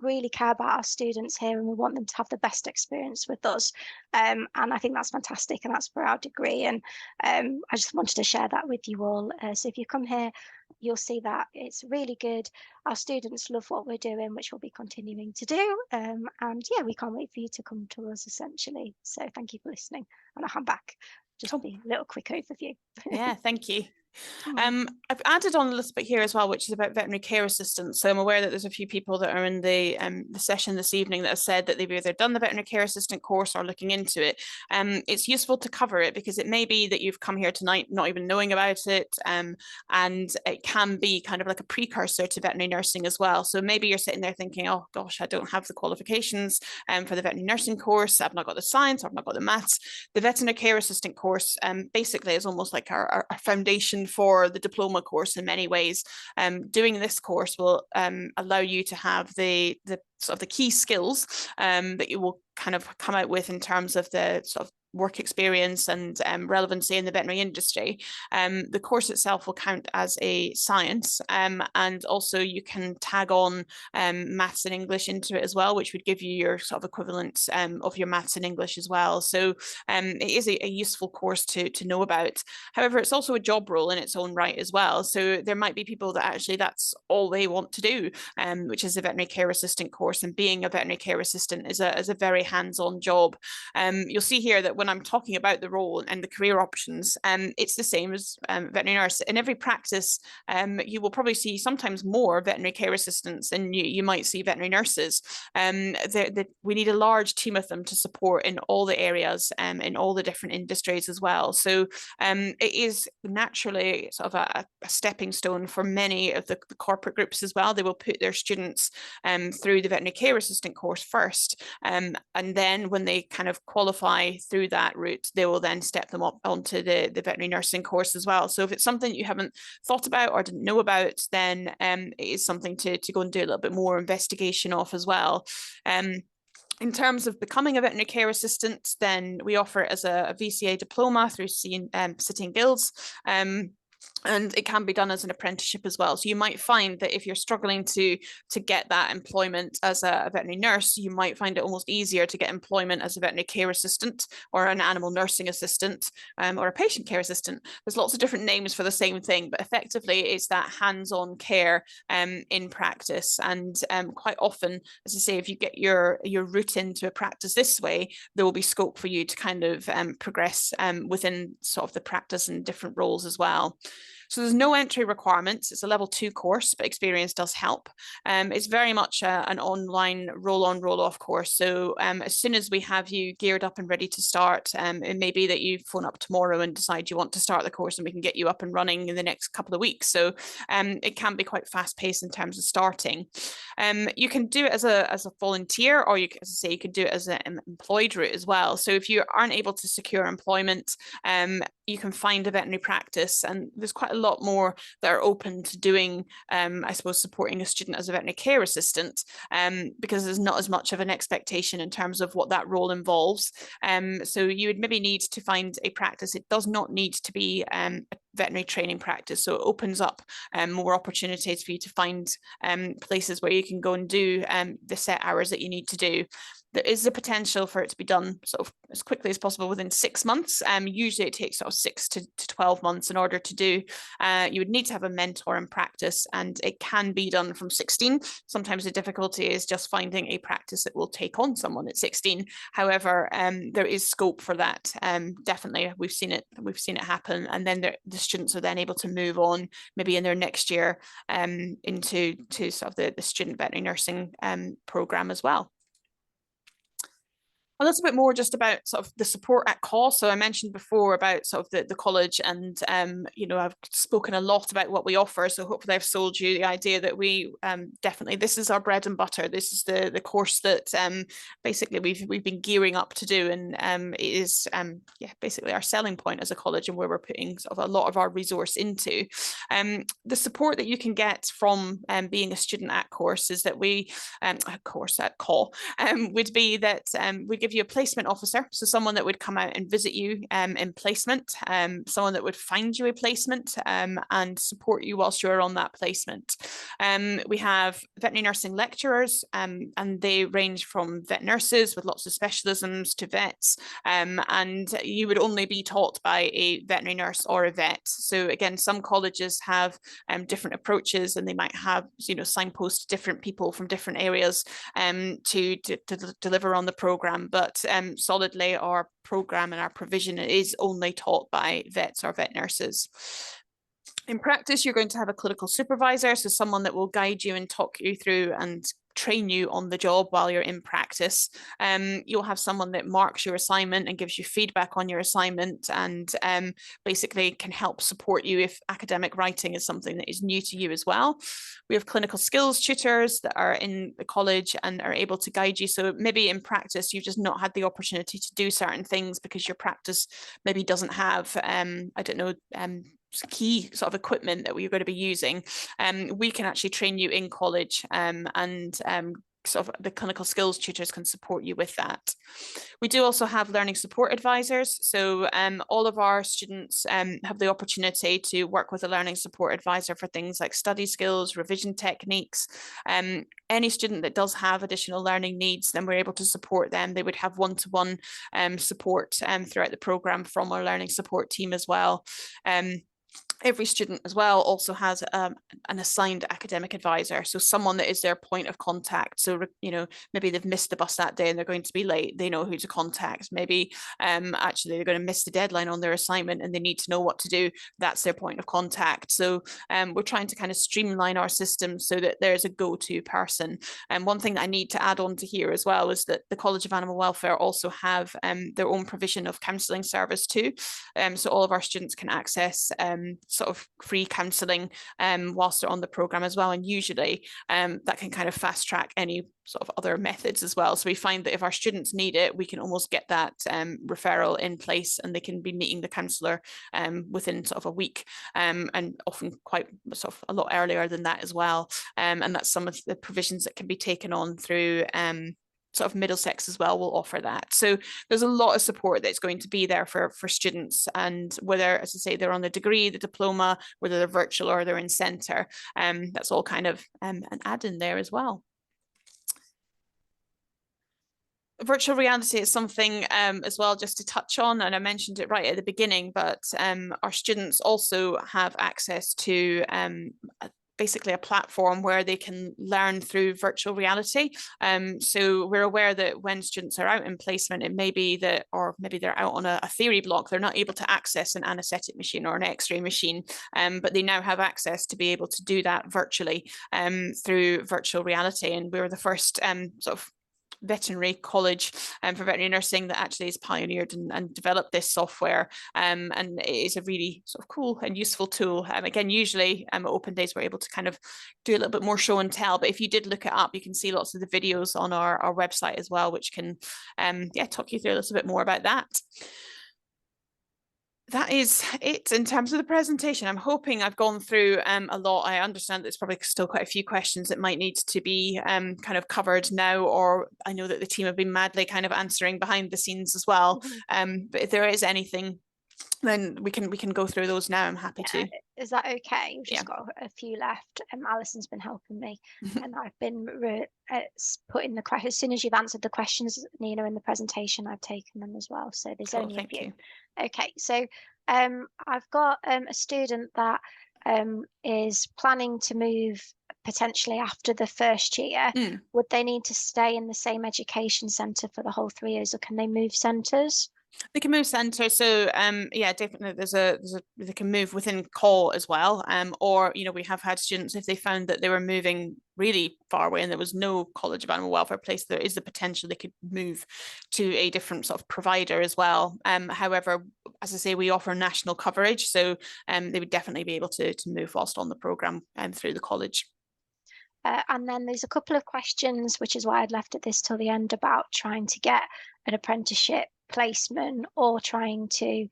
really care about our students here, and we want them to have the best experience with us. And I think that's fantastic, and that's for our degree. And I just wanted to share that with you all. So if you come here, you'll see that it's really good. Our students love what we're doing, which we'll be continuing to do. And yeah, we can't wait for you to come to us, essentially. So thank you for listening, and I'll hand back. Just be a little quick overview. Yeah, thank you. I've added on a little bit here as well, which is about veterinary care assistants. So I'm aware that there's a few people that are in the session this evening that have said that they've either done the veterinary care assistant course or looking into it. It's useful to cover it because it may be that you've come here tonight not even knowing about it, and it can be kind of like a precursor to veterinary nursing as well. So maybe you're sitting there thinking, oh gosh, I don't have the qualifications for the veterinary nursing course. I've not got the science, I've not got the maths. The veterinary care assistant course basically is almost like our foundation for the diploma course in many ways. Doing this course will allow you to have the sort of the key skills that you will kind of come out with in terms of the sort of work experience and relevancy in the veterinary industry. The course itself will count as a science, and also you can tag on maths and English into it as well, which would give you your sort of equivalent of your maths and English as well. So it is a useful course to know about. However, it's also a job role in its own right as well. So there might be people that actually that's all they want to do, which is a veterinary care assistant course. And being a veterinary care assistant is a very hands-on job. You'll see here that when I'm talking about the role and the career options, it's the same as veterinary nurse. In every practice, you will probably see sometimes more veterinary care assistants than you might see veterinary nurses. We need a large team of them to support in all the areas, in all the different industries as well. So it is naturally sort of a stepping stone for many of the corporate groups as well. They will put their students through the veterinary care assistant course first, and then when they kind of qualify through that route, they will then step them up onto the veterinary nursing course as well. So if it's something you haven't thought about or didn't know about, then it is something to go and do a little bit more investigation of as well. In terms of becoming a veterinary care assistant, then we offer it as a VCA diploma through City and Guilds. And it can be done as an apprenticeship as well. So you might find that if you're struggling to get that employment as a veterinary nurse, you might find it almost easier to get employment as a veterinary care assistant or an animal nursing assistant, or a patient care assistant. There's lots of different names for the same thing, but effectively it's that hands-on care in practice. And quite often, as I say, if you get your route into a practice this way, there will be scope for you to kind of progress within sort of the practice and different roles as well. So there's no entry requirements. It's a level 2 course, but experience does help. It's very much an online roll-on, roll-off course. So as soon as we have you geared up and ready to start, it may be that you phone up tomorrow and decide you want to start the course, and we can get you up and running in the next couple of weeks. So it can be quite fast-paced in terms of starting. You can do it as a volunteer, or you, as I say, you could do it as an employed route as well. So if you aren't able to secure employment, you can find a veterinary practice, and there's quite a lot more that are open to doing, I suppose, supporting a student as a veterinary care assistant, because there's not as much of an expectation in terms of what that role involves. So you would maybe need to find a practice. It does not need to be a veterinary training practice, so it opens up more opportunities for you to find places where you can go and do the set hours that you need to do. There is the potential for it to be done sort of as quickly as possible within 6 months. Usually it takes sort of 6 to 12 months in order to do. You would need to have a mentor in practice, and it can be done from 16. Sometimes the difficulty is just finding a practice that will take on someone at 16. However, there is scope for that. Definitely, we've seen it happen, and then the students are then able to move on maybe in their next year into sort of the student veterinary nursing program as well. A little bit more just about sort of the support at call. So I mentioned before about sort of the college, and you know, I've spoken a lot about what we offer. So hopefully I've sold you the idea that we definitely, this is our bread and butter. This is the course that basically we've been gearing up to do, and it is yeah, basically our selling point as a college, and where we're putting sort of a lot of our resource into. The support that you can get from being a student at course is that we course at call would be that we give you a placement officer, so someone that would come out and visit you in placement, someone that would find you a placement and support you whilst you're on that placement. We have veterinary nursing lecturers, and they range from vet nurses with lots of specialisms to vets, and you would only be taught by a veterinary nurse or a vet. So again, some colleges have different approaches, and they might have, you know, signpost different people from different areas to deliver on the program. But solidly, our program and our provision is only taught by vets or vet nurses. In practice, you're going to have a clinical supervisor, so someone that will guide you and talk you through and train you on the job while you're in practice. You'll have someone that marks your assignment and gives you feedback on your assignment, and basically can help support you if academic writing is something that is new to you as well. We have clinical skills tutors that are in the college and are able to guide you. So maybe in practice, you've just not had the opportunity to do certain things because your practice maybe doesn't have, I don't know, key sort of equipment that we're going to be using. We can actually train you in college, and sort of the clinical skills tutors can support you with that. We do also have learning support advisors. So all of our students have the opportunity to work with a learning support advisor for things like study skills, revision techniques. Any student that does have additional learning needs, then we're able to support them. They would have one-to-one support throughout the program from our learning support team as well. Every student as well also has an assigned academic advisor, so someone that is their point of contact. So, you know, maybe they've missed the bus that day and they're going to be late, they know who to contact. Maybe actually they're going to miss the deadline on their assignment and they need to know what to do. That's their point of contact. So we're trying to kind of streamline our system so that there's a go-to person. And one thing that I need to add on to here as well is that the College of Animal Welfare also have their own provision of counselling service too. So all of our students can access sort of free counselling whilst they're on the programme as well. And usually that can kind of fast track any sort of other methods as well. So we find that if our students need it, we can almost get that referral in place, and they can be meeting the counsellor within sort of a week, and often quite sort of a lot earlier than that as well. And that's some of the provisions that can be taken on through sort of Middlesex as well will offer that. So there's a lot of support that's going to be there for students, and whether, as I say, they're on the degree, the diploma, whether they're virtual or they're in centre, that's all kind of an add in there as well. Virtual reality is something as well just to touch on, and I mentioned it right at the beginning, but our students also have access to basically a platform where they can learn through virtual reality. So we're aware that when students are out in placement, it may be that, or maybe they're out on a theory block, they're not able to access an anaesthetic machine or an X-ray machine, but they now have access to be able to do that virtually through virtual reality. And we were the first sort of veterinary college for veterinary nursing that actually has pioneered and developed this software, and it is a really sort of cool and useful tool. Again, usually at open days we're able to kind of do a little bit more show and tell, but if you did look it up, you can see lots of the videos on our website as well, which can talk you through a little bit more about that. That is it in terms of the presentation. I'm hoping I've gone through a lot. I understand there's probably still quite a few questions that might need to be kind of covered now, or I know that the team have been madly kind of answering behind the scenes as well. But if there is anything, then we can go through those now. I'm happy to. Is that okay? We've just got a few left. Alison's been helping me, and I've been putting the questions. As soon as you've answered the questions, Nina, in the presentation, I've taken them as well. So there's only a few. You. Okay, so I've got a student that is planning to move potentially after the first year. Would they need to stay in the same education centre for the whole 3 years, or can they move centres? They can move centre, so yeah, definitely they can move within call as well, or we have had students, if they found that they were moving really far away and there was no College of Animal Welfare place, there is the potential they could move to a different sort of provider as well. However, as I say, we offer national coverage, so they would definitely be able to move whilst on the programme through the college. And then there's a couple of questions, which is why I'd left at this till the end, about trying to get an apprenticeship placement or trying to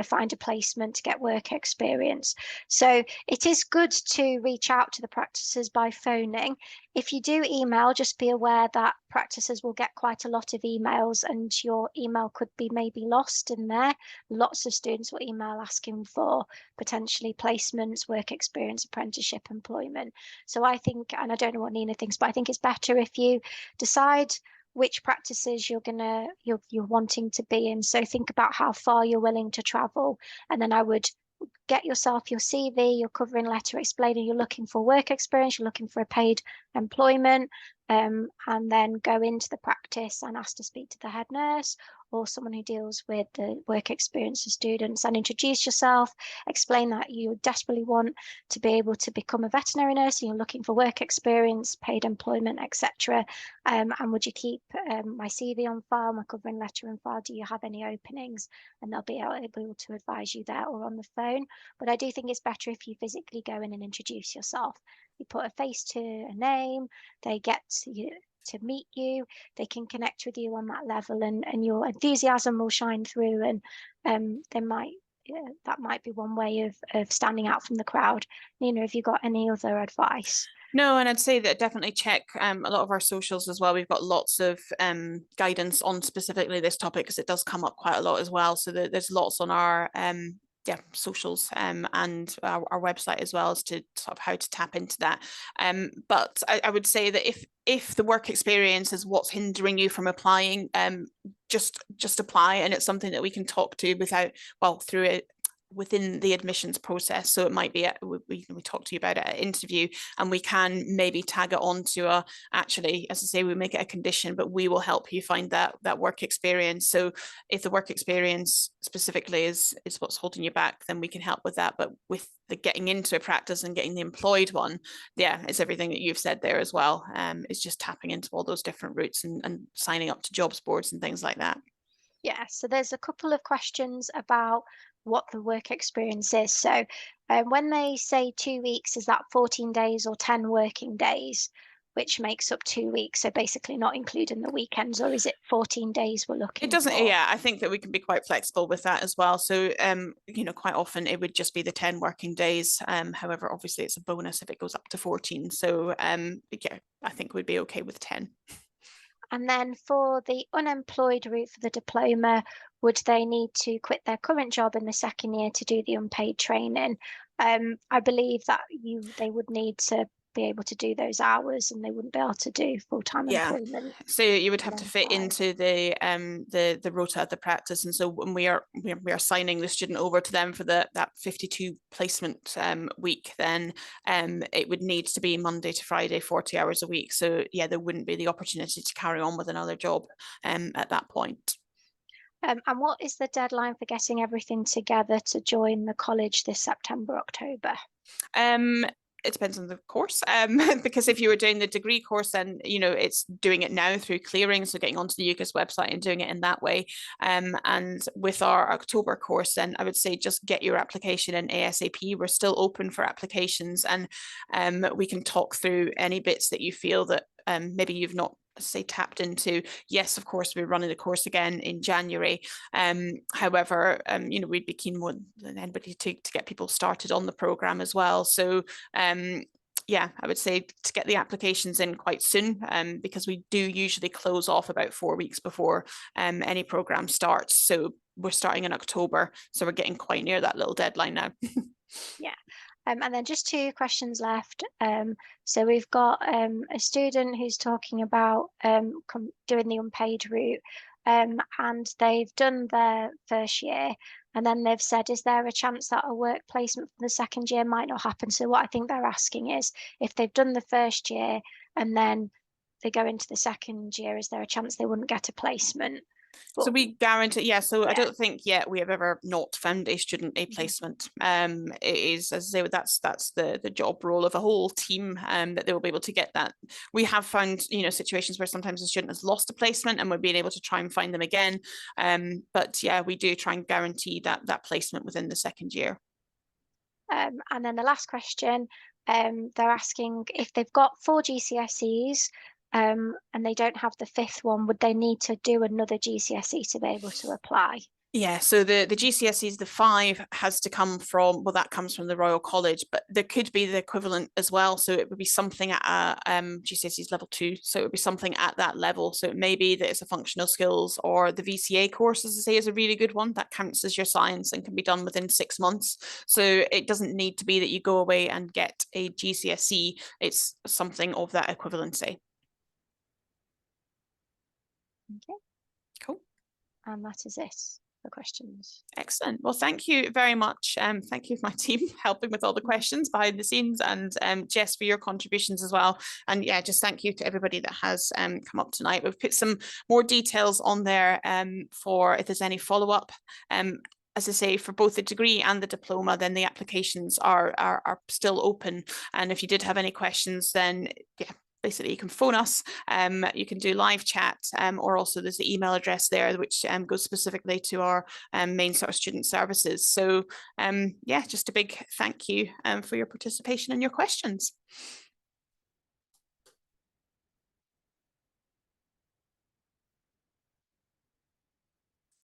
find a placement to get work experience. So it is good to reach out to the practices by phoning. If you do email, just be aware that practices will get quite a lot of emails and your email could be maybe lost in there. Lots of students will email asking for potentially placements, work experience, apprenticeship, employment. So I think, and I don't know what Nina thinks, but I think it's better if you decide which practices you're wanting to be in. So think about how far you're willing to travel, and then I would get yourself your CV, your covering letter explaining you're looking for work experience, you're looking for a paid employment, and then go into the practice and ask to speak to the head nurse or someone who deals with the work experience of students, and introduce yourself, explain that you desperately want to be able to become a veterinary nurse and you're looking for work experience, paid employment, etc. And would you keep my CV on file, my covering letter on file? Do you have any openings? And they'll be able to advise you there or on the phone. But I do think it's better if you physically go in and introduce yourself. You put a face to a name, they get to meet you, they can connect with you on that level, and your enthusiasm will shine through, and that might be one way of standing out from the crowd. Nina, have you got any other advice? No, and I'd say that definitely check a lot of our socials as well. We've got lots of guidance on specifically this topic because it does come up quite a lot as well. So there's lots on our socials and our website as well as to sort of how to tap into that. But I would say that if the work experience is what's hindering you from applying, just apply, and it's something that we can talk to through it within the admissions process. So it might be we talk to you about it at interview, and we can maybe tag it on to actually, as I say, we make it a condition, but we will help you find that work experience. So if the work experience specifically is what's holding you back, then we can help with that. But with the getting into a practice and getting the employed one, it's everything that you've said there as well. It's just tapping into all those different routes and signing up to jobs boards and things like that. Yeah, so there's a couple of questions about what the work experience is. So when they say 2 weeks, is that 14 days or 10 working days, which makes up 2 weeks? So basically not including the weekends, or is it 14 days we're looking It doesn't, for? yeah, I think that we can be quite flexible with that as well. So, quite often it would just be the 10 working days. However, obviously it's a bonus if it goes up to 14. So, I think we'd be okay with 10. And then for the unemployed route for the diploma, would they need to quit their current job in the second year to do the unpaid training? I believe that they would need to be able to do those hours, and they wouldn't be able to do full-time Yeah, employment. so you would have to fit alongside. into the rota at the practice, and so when we are signing the student over to them for that 52 placement week, then it would need to be Monday to Friday, 40 hours a week. So yeah, there wouldn't be the opportunity to carry on with another job at that point. And what is the deadline for getting everything together to join the college this September, October? It depends on the course, because if you were doing the degree course, then it's doing it now through clearing, so getting onto the UCAS website and doing it in that way. And with our October course, then I would say just get your application in ASAP. We're still open for applications, and we can talk through any bits that you feel that maybe you've not say tapped into. Yes, of course, we're running the course again in January. However, we'd be keen more than anybody to get people started on the program as well. So yeah, I would say to get the applications in quite soon, because we do usually close off about 4 weeks before any program starts. So we're starting in October, so we're getting quite near that little deadline now. Yeah. And then just 2 questions left. So we've got a student who's talking about doing the unpaid route, and they've done their first year, and then they've said, is there a chance that a work placement for the second year might not happen? So what I think they're asking is, if they've done the first year and then they go into the second year, is there a chance they wouldn't get a placement? So we guarantee, yeah. So I Yeah. don't think yet we have ever not found a student a placement. It is, as I say, that's the job role of a whole team, that they will be able to get that. We have found, situations where sometimes a student has lost a placement, and we're being able to try and find them again. But yeah, we do try and guarantee that placement within the second year. And then the last question, they're asking if they've got 4 GCSEs, and they don't have the 5th one, would they need to do another GCSE to be able to apply? Yeah, so the GCSEs, the 5 has to come from, well, that comes from the Royal College, but there could be the equivalent as well. So it would be something at GCSEs level 2. So it would be something at that level. So it may be that it's a functional skills, or the VCA course, as I say, is a really good one that counts as your science and can be done within 6 months. So it doesn't need to be that you go away and get a GCSE. It's something of that equivalency. Okay. Cool. And that is it for questions. Excellent. Well, thank you very much. Thank you, my team, helping with all the questions behind the scenes, and Jess, for your contributions as well. And yeah, just thank you to everybody that has come up tonight. We've put some more details on there for if there's any follow-up. As I say, for both the degree and the diploma, then the applications are still open. And if you did have any questions, then yeah, basically you can phone us, you can do live chat, or also there's the email address there, which goes specifically to our main sort of student services. So yeah, just a big thank you for your participation and your questions.